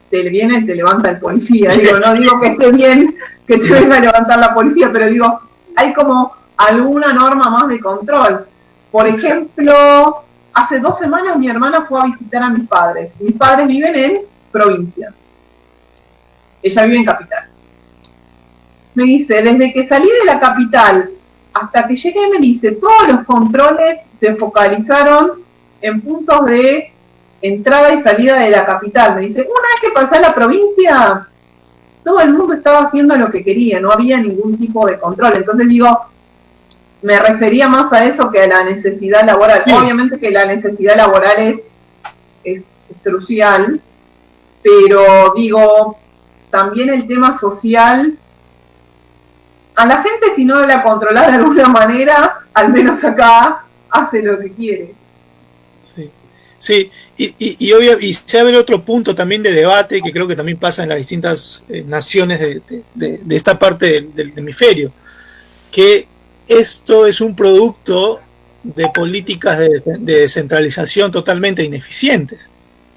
Speaker 3: te levanta el policía. Digo, no digo que esté bien que te venga a levantar la policía, pero digo, hay como alguna norma más de control. Por ejemplo, hace 2 semanas mi hermana fue a visitar a mis padres. Mis padres viven en provincia. Ella vive en capital. Me dice, desde que salí de la capital hasta que llegué, me dice, todos los controles se focalizaron en puntos de entrada y salida de la capital. Me dice, una vez que pasé a la provincia, todo el mundo estaba haciendo lo que quería, no había ningún tipo de control. Entonces digo, me refería más a eso que a la necesidad laboral. Sí. Obviamente que la necesidad laboral es crucial, pero digo, también el tema social, a la gente si no la controlas de alguna manera, al menos acá, hace lo que quiere.
Speaker 2: Sí, y se abre otro punto también de debate que creo que también pasa en las distintas naciones de esta parte del hemisferio, que esto es un producto de políticas de descentralización totalmente ineficientes,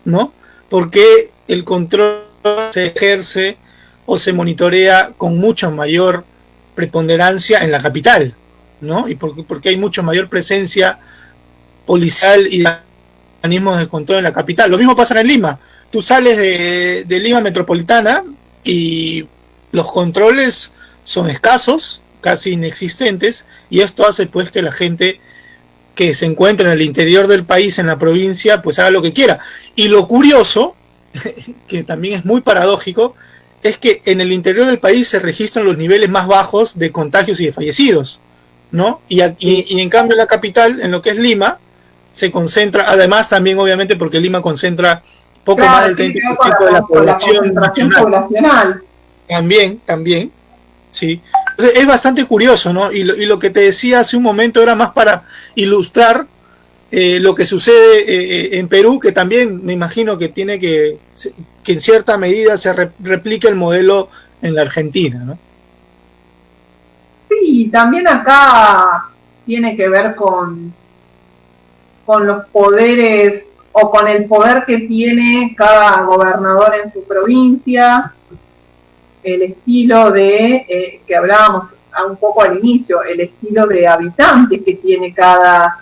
Speaker 2: ¿no? Porque el control se ejerce o se monitorea con mucha mayor preponderancia en la capital, ¿no? Y porque hay mucha mayor presencia policial y mecanismos de control en la capital. Lo mismo pasa en Lima. Tú sales de Lima metropolitana y los controles son escasos, casi inexistentes, y esto hace pues que la gente que se encuentra en el interior del país, en la provincia, pues haga lo que quiera. Y lo curioso, que también es muy paradójico, es que en el interior del país se registran los niveles más bajos de contagios y de fallecidos, ¿no? Y en cambio en la capital, en lo que es Lima, se concentra, además también obviamente porque Lima concentra poco más del 30% de la población
Speaker 3: poblacional.
Speaker 2: También, sí. Entonces, es bastante curioso, ¿no? Y lo que te decía hace un momento era más para ilustrar lo que sucede en Perú, que también me imagino que tiene que en cierta medida se replique el modelo en la Argentina, ¿no?
Speaker 3: Sí, también acá tiene que ver con los poderes o con el poder que tiene cada gobernador en su provincia, el estilo de, que hablábamos un poco al inicio, el estilo de habitantes que tiene cada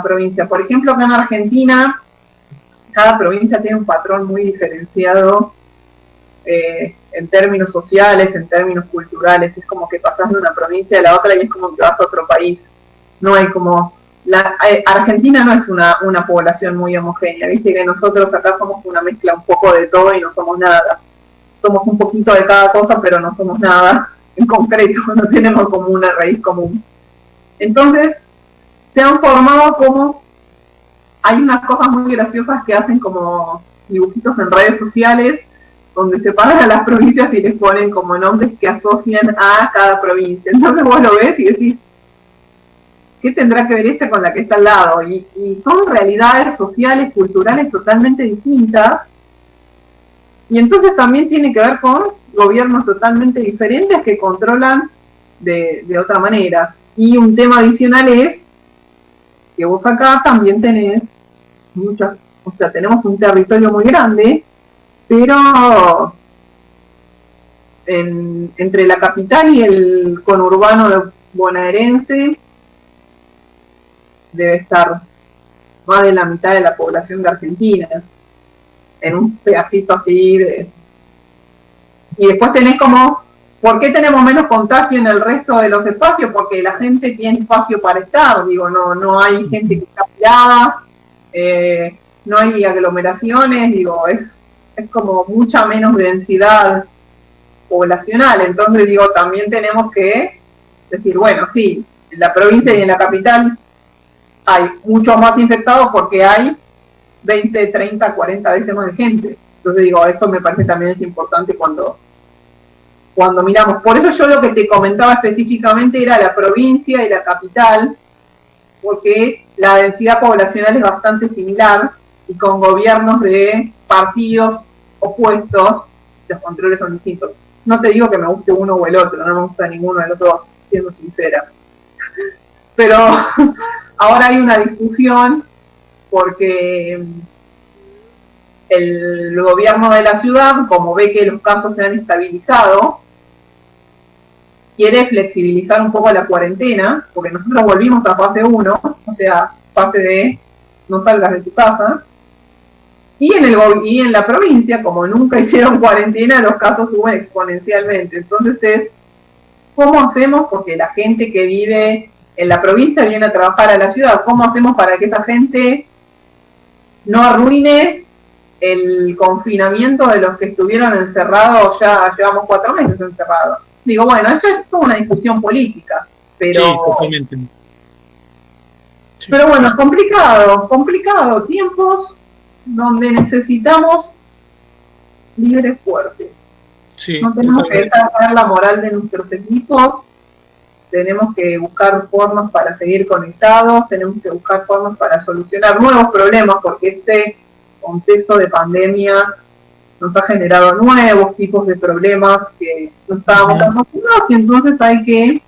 Speaker 3: provincia. Por ejemplo, acá en Argentina, cada provincia tiene un patrón muy diferenciado en términos sociales, en términos culturales. Es como que pasas de una provincia a la otra y es como que vas a otro país. No hay como... Argentina no es una población muy homogénea, viste que nosotros acá somos una mezcla un poco de todo y no somos nada. Somos un poquito de cada cosa, pero no somos nada en concreto, no tenemos como una raíz común. Entonces, se han formado como... Hay unas cosas muy graciosas que hacen como dibujitos en redes sociales, donde separan a las provincias y les ponen como nombres que asocian a cada provincia. Entonces vos lo ves y decís, ¿qué tendrá que ver esta con la que está al lado? Y son realidades sociales, culturales totalmente distintas. Y entonces también tiene que ver con gobiernos totalmente diferentes que controlan de otra manera. Y un tema adicional es que vos acá también tenés muchas, o sea, tenemos un territorio muy grande, pero entre la capital y el conurbano de bonaerense debe estar más de la mitad de la población de Argentina, en un pedacito así y después tenés como, ¿por qué tenemos menos contagio en el resto de los espacios? Porque la gente tiene espacio para estar, digo, no hay gente que está pegada, no hay aglomeraciones, digo, es como mucha menos densidad poblacional. Entonces digo, también tenemos que decir, bueno, sí, en la provincia y en la capital hay muchos más infectados porque hay 20, 30, 40 veces más de gente. Entonces digo, eso me parece también es importante cuando miramos. Por eso yo lo que te comentaba específicamente era la provincia y la capital, porque la densidad poblacional es bastante similar y con gobiernos de partidos opuestos los controles son distintos. No te digo que me guste uno o el otro, no me gusta ninguno de los dos, siendo sincera. Pero ahora hay una discusión porque el gobierno de la ciudad, como ve que los casos se han estabilizado, quiere flexibilizar un poco la cuarentena, porque nosotros volvimos a fase 1, o sea, fase de no salgas de tu casa, y en la provincia, como nunca hicieron cuarentena, los casos suben exponencialmente. Entonces es, ¿cómo hacemos? Porque la gente que vive en la provincia viene a trabajar a la ciudad. ¿Cómo hacemos para que esa gente no arruine el confinamiento de los que estuvieron encerrados? Ya llevamos 4 meses encerrados. Digo, bueno, esto es toda una discusión política. pero,
Speaker 2: sí, totalmente. Sí.
Speaker 3: pero bueno, complicado, tiempos donde necesitamos líderes fuertes.
Speaker 2: Sí,
Speaker 3: No tenemos que
Speaker 2: totalmente.
Speaker 3: dejar caer la moral de nuestros equipos, tenemos que buscar formas para seguir conectados, tenemos que buscar formas para solucionar nuevos problemas, porque este contexto de pandemia nos ha generado nuevos tipos de problemas que no estábamos acostumbrados, y entonces hay que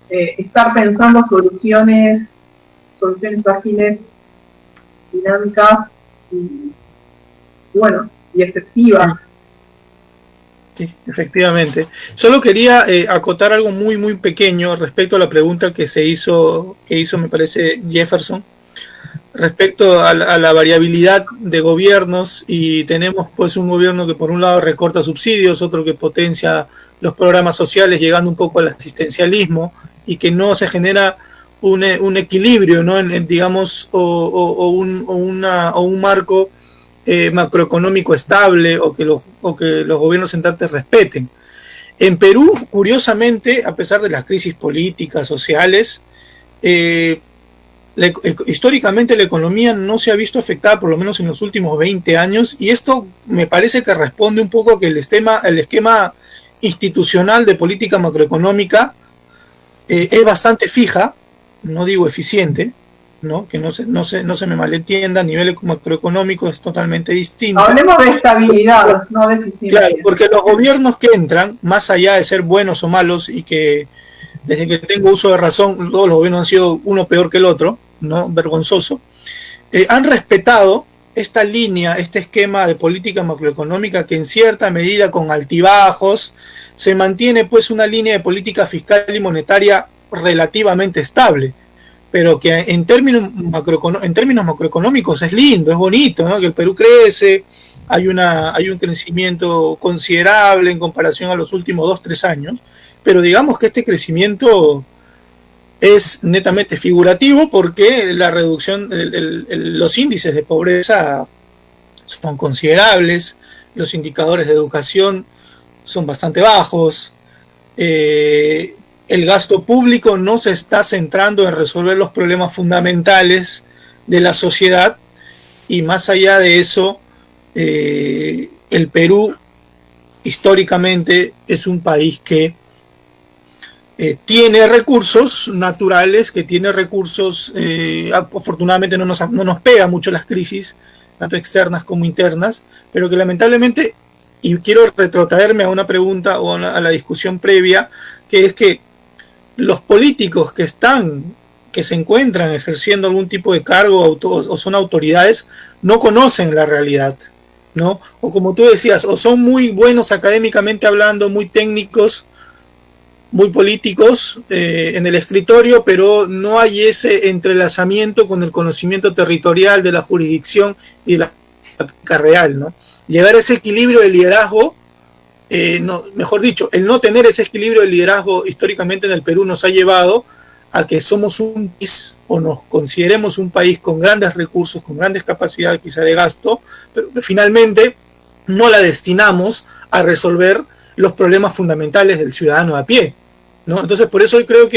Speaker 3: estar pensando soluciones ágiles, dinámicas y bueno, y efectivas.
Speaker 2: Sí, efectivamente. Solo quería acotar algo muy, muy pequeño respecto a la pregunta que hizo, me parece, Jefferson, respecto a la variabilidad de gobiernos, y tenemos pues un gobierno que por un lado recorta subsidios, otro que potencia los programas sociales, llegando un poco al asistencialismo, y que no se genera un equilibrio, ¿no? Digamos, o un marco macroeconómico estable, o que los gobiernos entrantes respeten. En Perú, curiosamente, a pesar de las crisis políticas, sociales, históricamente la economía no se ha visto afectada, por lo menos en los últimos 20 años, y esto me parece que responde un poco a que el esquema institucional de política macroeconómica es bastante fija, no digo eficiente, ¿no? Que no se me malentienda, a nivel macroeconómico es totalmente distinto.
Speaker 3: Hablemos de estabilidad, no de eficiencia.
Speaker 2: Claro, porque los gobiernos que entran, más allá de ser buenos o malos, y que desde que tengo uso de razón, todos los gobiernos han sido uno peor que el otro, ¿no? Vergonzoso, han respetado esta línea, este esquema de política macroeconómica, que en cierta medida, con altibajos, se mantiene pues una línea de política fiscal y monetaria relativamente estable, pero que en términos macroeconómicos es lindo, es bonito, ¿no? Que el Perú crece, hay un crecimiento considerable en comparación a los últimos 2-3 años, pero digamos que este crecimiento es netamente figurativo, porque la reducción, los índices de pobreza son considerables, los indicadores de educación son bastante bajos, el gasto público no se está centrando en resolver los problemas fundamentales de la sociedad, y más allá de eso, el Perú históricamente es un país que tiene recursos naturales, que tiene recursos, afortunadamente no nos pega mucho las crisis, tanto externas como internas, pero que lamentablemente, y quiero retrotraerme a una pregunta o a la discusión previa, que es que los políticos que se encuentran ejerciendo algún tipo de cargo o son autoridades, no conocen la realidad, ¿no? O como tú decías, o son muy buenos académicamente hablando, muy técnicos, muy políticos en el escritorio, pero no hay ese entrelazamiento con el conocimiento territorial de la jurisdicción y de la práctica real, ¿no? Llegar a ese equilibrio de liderazgo, mejor dicho, el no tener ese equilibrio de liderazgo históricamente en el Perú nos ha llevado a que somos un país, o nos consideremos un país con grandes recursos, con grandes capacidades quizá de gasto, pero que finalmente no la destinamos a resolver los problemas fundamentales del ciudadano a pie, ¿no? Entonces, por eso creo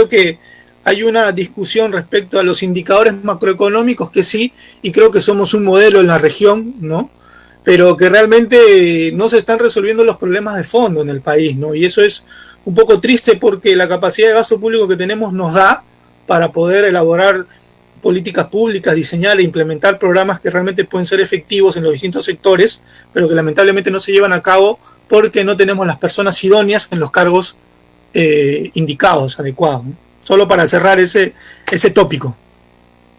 Speaker 2: que hay una discusión respecto a los indicadores macroeconómicos, que sí, y creo que somos un modelo en la región, ¿no? Pero que realmente no se están resolviendo los problemas de fondo en el país, ¿no? Y eso es un poco triste, porque la capacidad de gasto público que tenemos nos da para poder elaborar políticas públicas, diseñar e implementar programas que realmente pueden ser efectivos en los distintos sectores, pero que lamentablemente no se llevan a cabo porque no tenemos las personas idóneas en los cargos indicados, adecuados, ¿no? Solo para cerrar ese tópico.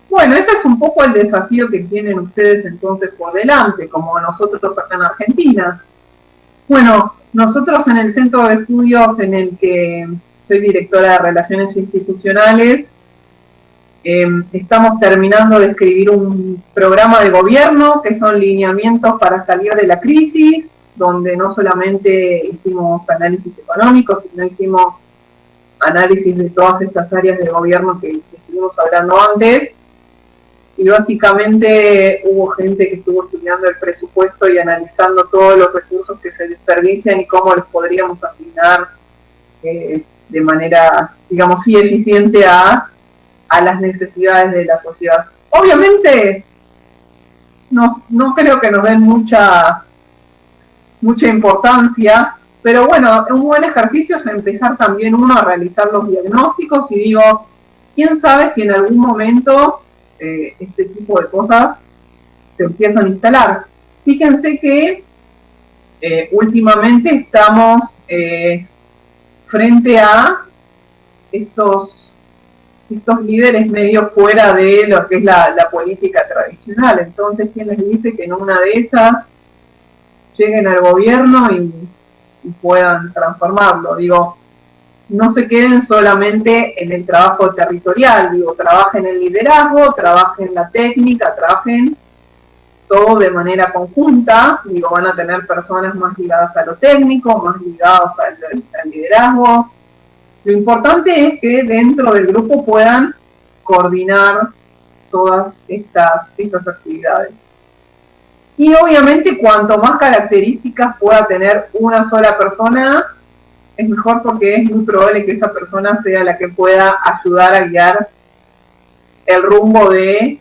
Speaker 3: Bueno, ese es un poco el desafío que tienen ustedes entonces por delante, como nosotros acá en Argentina. Bueno, nosotros en el centro de estudios en el que soy directora de Relaciones Institucionales, estamos terminando de escribir un programa de gobierno, que son lineamientos para salir de la crisis, donde no solamente hicimos análisis económicos, sino hicimos análisis de todas estas áreas de gobierno que estuvimos hablando antes. Y básicamente hubo gente que estuvo estudiando el presupuesto y analizando todos los recursos que se desperdician y cómo los podríamos asignar de manera, digamos, sí eficiente a las necesidades de la sociedad. Obviamente, no creo que nos den mucha importancia, pero bueno, un buen ejercicio es empezar también uno a realizar los diagnósticos y digo, quién sabe si en algún momento este tipo de cosas se empiezan a instalar. Fíjense que últimamente estamos frente a estos líderes medio fuera de lo que es la política tradicional. Entonces, ¿quién les dice que en una de esas lleguen al gobierno y puedan transformarlo? Digo, no se queden solamente en el trabajo territorial, digo, trabajen en liderazgo, trabajen en la técnica, trabajen todo de manera conjunta, digo, van a tener personas más ligadas a lo técnico, más ligados al liderazgo. Lo importante es que dentro del grupo puedan coordinar todas estas actividades. Y obviamente cuanto más características pueda tener una sola persona, es mejor porque es muy probable que esa persona sea la que pueda ayudar a guiar el rumbo del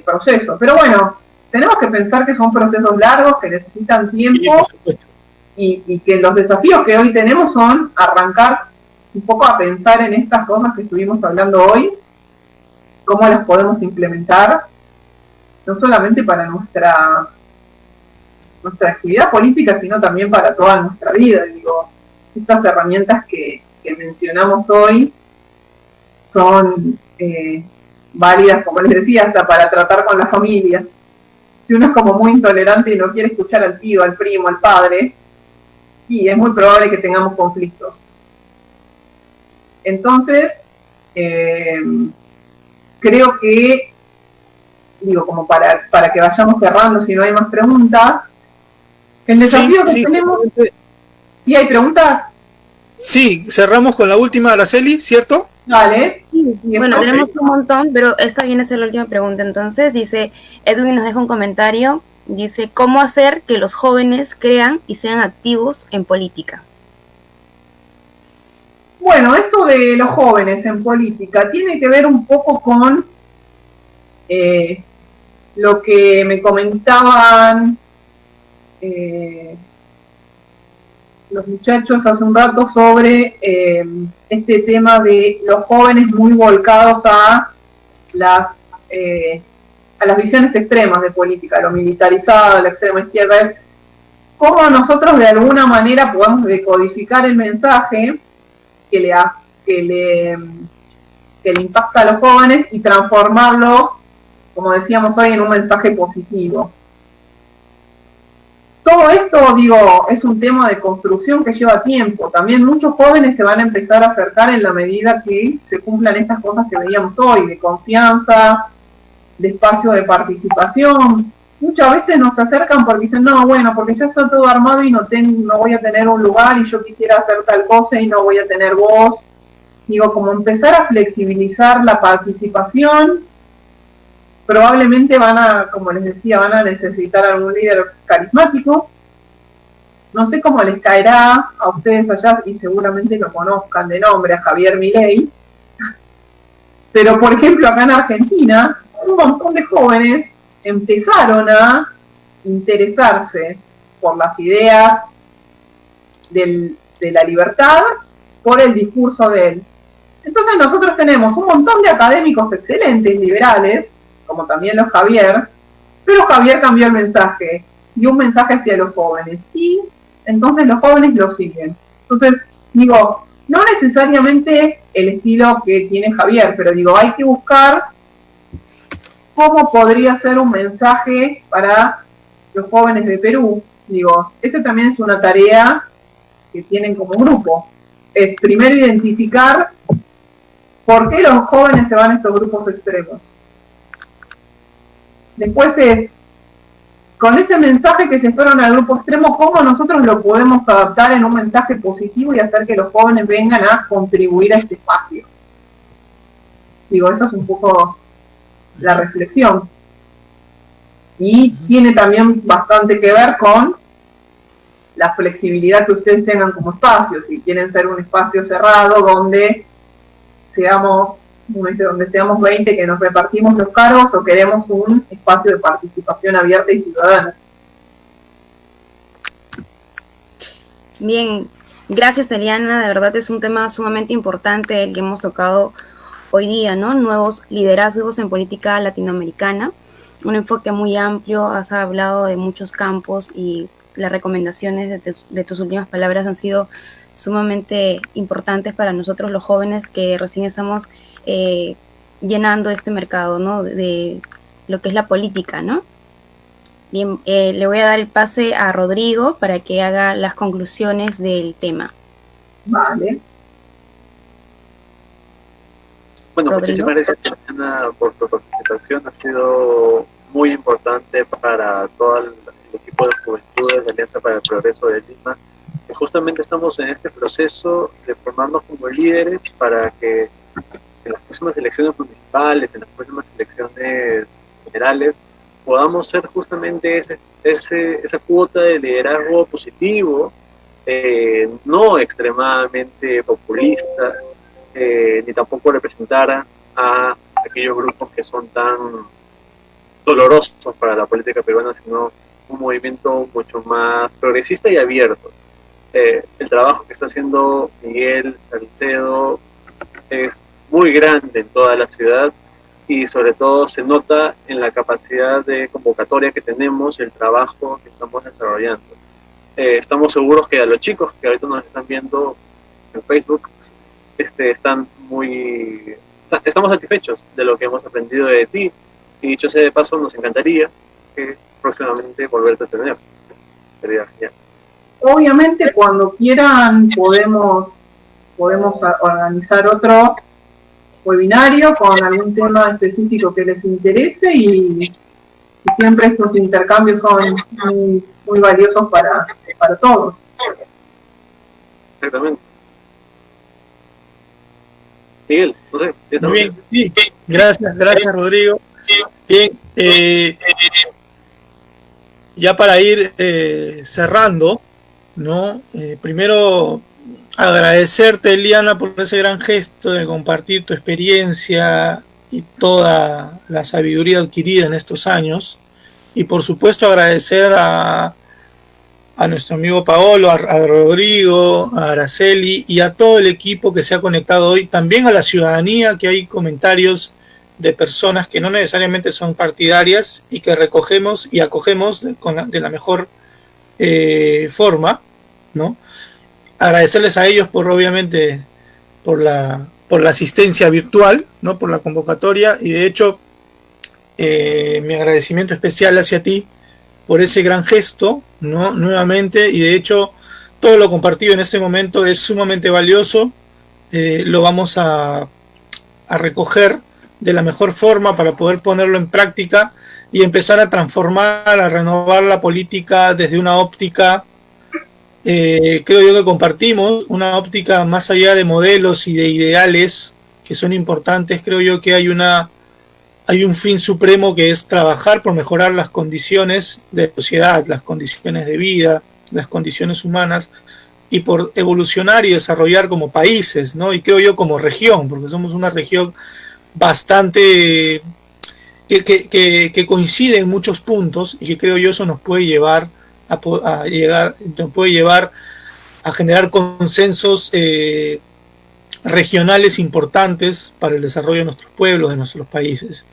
Speaker 3: proceso. Pero bueno, tenemos que pensar que son procesos largos, que necesitan tiempo y que los desafíos que hoy tenemos son arrancar un poco a pensar en estas cosas que estuvimos hablando hoy, cómo las podemos implementar, no solamente para nuestra actividad política, sino también para toda nuestra vida. Digo, estas herramientas que mencionamos hoy son válidas, como les decía, hasta para tratar con la familia. Si uno es como muy intolerante y no quiere escuchar al tío, al primo, al padre, y es muy probable que tengamos conflictos. Entonces, creo que, digo, como para que vayamos cerrando, si no hay más preguntas, el desafío que tenemos... ¿Sí hay preguntas?
Speaker 2: Sí, cerramos con la última, Araceli, ¿cierto?
Speaker 3: Vale.
Speaker 4: Sí, bueno, tenemos un montón, pero esta viene a ser la última pregunta. Entonces, dice, Edwin nos deja un comentario, dice, ¿cómo hacer que los jóvenes crean y sean activos en política?
Speaker 3: Bueno, esto de los jóvenes en política tiene que ver un poco con lo que me comentaban los muchachos hace un rato sobre este tema de los jóvenes muy volcados a las visiones extremas de política, lo militarizado, la extrema izquierda. Es cómo nosotros de alguna manera podemos decodificar el mensaje que le impacta a los jóvenes y transformarlos, como decíamos hoy, en un mensaje positivo. Todo esto, digo, es un tema de construcción que lleva tiempo. También muchos jóvenes se van a empezar a acercar en la medida que se cumplan estas cosas que veíamos hoy, de confianza, de espacio de participación. Muchas veces nos acercan porque dicen, no, bueno, porque ya está todo armado y no voy a tener un lugar y yo quisiera hacer tal cosa y no voy a tener voz. Digo, como empezar a flexibilizar la participación. Probablemente como les decía, van a necesitar algún líder carismático. No sé cómo les caerá a ustedes allá, y seguramente lo conozcan de nombre, a Javier Milei. Pero, por ejemplo, acá en Argentina, un montón de jóvenes empezaron a interesarse por las ideas de la libertad, por el discurso de él. Entonces nosotros tenemos un montón de académicos excelentes, liberales, como también los Javier, pero Javier cambió el mensaje, dio un mensaje hacia los jóvenes, y entonces los jóvenes lo siguen. Entonces, digo, no necesariamente el estilo que tiene Javier, pero digo, hay que buscar cómo podría ser un mensaje para los jóvenes de Perú. Digo, esa también es una tarea que tienen como grupo. Es primero identificar por qué los jóvenes se van a estos grupos extremos. Después es, con ese mensaje que se fueron al grupo extremo, cómo nosotros lo podemos adaptar en un mensaje positivo y hacer que los jóvenes vengan a contribuir a este espacio. Digo, eso es un poco la reflexión. Y tiene también bastante que ver con la flexibilidad que ustedes tengan como espacio, si quieren ser un espacio cerrado donde seamos, uno dice, donde seamos 20 que nos repartimos los cargos, o queremos un espacio de participación abierta y ciudadana.
Speaker 4: Bien, gracias Eliana, de verdad es un tema sumamente importante el que hemos tocado hoy día, ¿no? Nuevos liderazgos en política latinoamericana, un enfoque muy amplio, has hablado de muchos campos y las recomendaciones de tus últimas palabras han sido sumamente importantes para nosotros los jóvenes que recién estamos llenando este mercado, ¿no? De lo que es la política, ¿no? Bien, le voy a dar el pase a Rodrigo para que haga las conclusiones del tema.
Speaker 3: Vale.
Speaker 5: Bueno,
Speaker 4: Rodrigo.
Speaker 5: muchísimas gracias, Ana, por tu participación. Ha sido muy importante para todo el equipo de Juventudes de Alianza para el Progreso de Lima. Y justamente estamos en este proceso de formarnos como líderes para que en las próximas elecciones municipales, en las próximas elecciones generales, podamos ser justamente esa cuota de liderazgo positivo, no extremadamente populista, ni tampoco representar a aquellos grupos que son tan dolorosos para la política peruana, sino un movimiento mucho más progresista y abierto. El trabajo que está haciendo Miguel Salcedo es muy grande en toda la ciudad y sobre todo se nota en la capacidad de convocatoria que tenemos y el trabajo que estamos desarrollando. Estamos seguros que a los chicos que ahorita nos están viendo en Facebook estamos satisfechos de lo que hemos aprendido de ti, y dicho sea de paso, nos encantaría que próximamente volverte a tener. Sería genial.
Speaker 3: Obviamente cuando quieran podemos organizar otro webinario con algún tema específico que les interese, y siempre estos intercambios son muy valiosos para todos.
Speaker 5: Exactamente. Miguel, no sé.
Speaker 2: Muy bien, sí, gracias Rodrigo. Bien, ya para ir cerrando, ¿no? Primero agradecerte, Eliana, por ese gran gesto de compartir tu experiencia y toda la sabiduría adquirida en estos años, y por supuesto agradecer a nuestro amigo Paolo, a Rodrigo, a Araceli y a todo el equipo que se ha conectado hoy, también a la ciudadanía, que hay comentarios de personas que no necesariamente son partidarias y que recogemos y acogemos de la mejor forma, ¿no? Agradecerles a ellos obviamente por la asistencia virtual, ¿no? Por la convocatoria, y de hecho mi agradecimiento especial hacia ti por ese gran gesto, ¿no? Nuevamente, y de hecho todo lo compartido en este momento es sumamente valioso. Lo vamos a recoger de la mejor forma para poder ponerlo en práctica y empezar a transformar, a renovar la política desde una óptica, creo yo que compartimos, una óptica más allá de modelos y de ideales que son importantes. Creo yo que hay un fin supremo, que es trabajar por mejorar las condiciones de sociedad, las condiciones de vida, las condiciones humanas, y por evolucionar y desarrollar como países, ¿no? Y creo yo como región, porque somos una región bastante que coincide en muchos puntos, y que creo yo eso nos puede llevar a generar consensos regionales importantes para el desarrollo de nuestros pueblos, de nuestros países.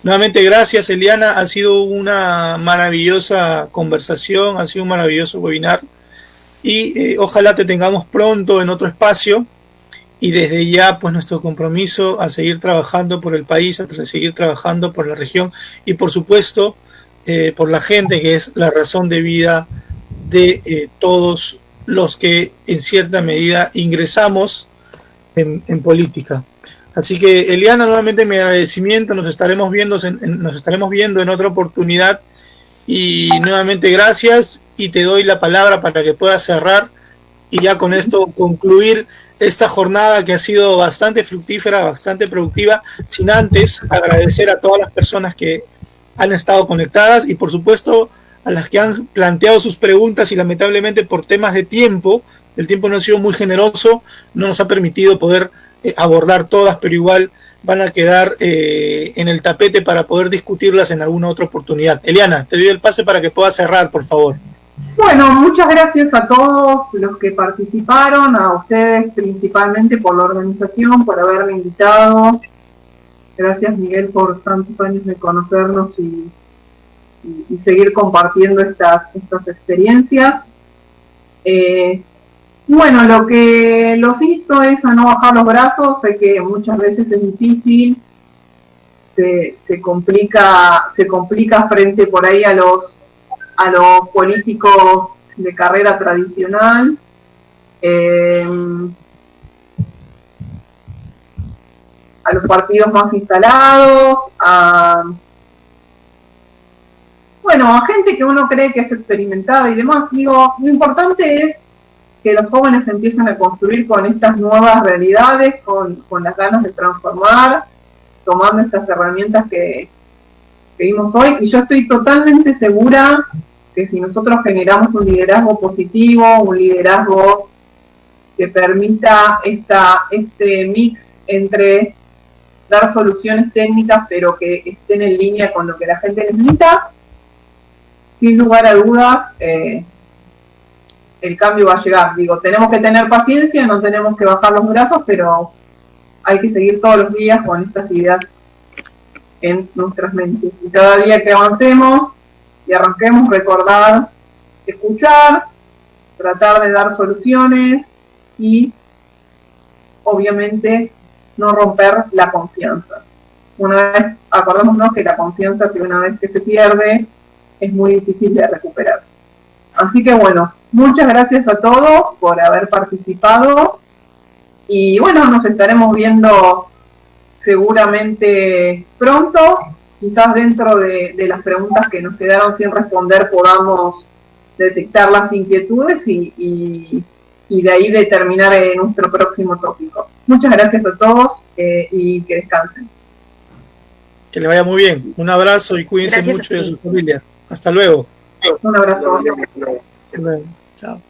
Speaker 2: Nuevamente gracias, Eliana, ha sido una maravillosa conversación, ha sido un maravilloso webinar, y ojalá te tengamos pronto en otro espacio, y desde ya pues nuestro compromiso a seguir trabajando por el país, a seguir trabajando por la región y por supuesto por la gente, que es la razón de vida de todos los que en cierta medida ingresamos en política. Así que, Eliana, nuevamente mi agradecimiento, nos estaremos viendo en otra oportunidad, y nuevamente gracias, y te doy la palabra para que puedas cerrar y ya con esto concluir esta jornada que ha sido bastante fructífera, bastante productiva, sin antes agradecer a todas las personas que han estado conectadas, y por supuesto a las que han planteado sus preguntas y lamentablemente por temas de tiempo, el tiempo no ha sido muy generoso, no nos ha permitido poder abordar todas, pero igual van a quedar en el tapete para poder discutirlas en alguna otra oportunidad. Eliana, te doy el pase para que puedas cerrar, por favor.
Speaker 3: Bueno, muchas gracias a todos los que participaron, a ustedes principalmente por la organización, por haberme invitado. Gracias, Miguel, por tantos años de conocernos y seguir compartiendo estas experiencias. Bueno, lo que los insto es a no bajar los brazos. Sé que muchas veces es difícil, se complica frente por ahí a los políticos de carrera tradicional. A los partidos más instalados, a gente que uno cree que es experimentada y demás. Digo, lo importante es que los jóvenes empiecen a construir con estas nuevas realidades, con las ganas de transformar, tomando estas herramientas que vimos hoy. Y yo estoy totalmente segura que si nosotros generamos un liderazgo positivo, un liderazgo que permita este mix entre dar soluciones técnicas pero que estén en línea con lo que la gente necesita, sin lugar a dudas el cambio va a llegar. Digo, tenemos que tener paciencia, no tenemos que bajar los brazos, pero hay que seguir todos los días con estas ideas en nuestras mentes. Y cada día que avancemos y arranquemos, recordar, escuchar, tratar de dar soluciones y obviamente no romper la confianza. Acordémonos que la confianza, que una vez que se pierde, es muy difícil de recuperar. Así que bueno, muchas gracias a todos por haber participado y bueno, nos estaremos viendo seguramente pronto. Quizás dentro de las preguntas que nos quedaron sin responder podamos detectar las inquietudes y de ahí determinar nuestro próximo tópico. Muchas gracias a todos y que descansen.
Speaker 2: Que le vaya muy bien. Un abrazo y cuídense mucho de su familia. Hasta luego.
Speaker 3: Un abrazo.
Speaker 2: Hasta luego. Chao.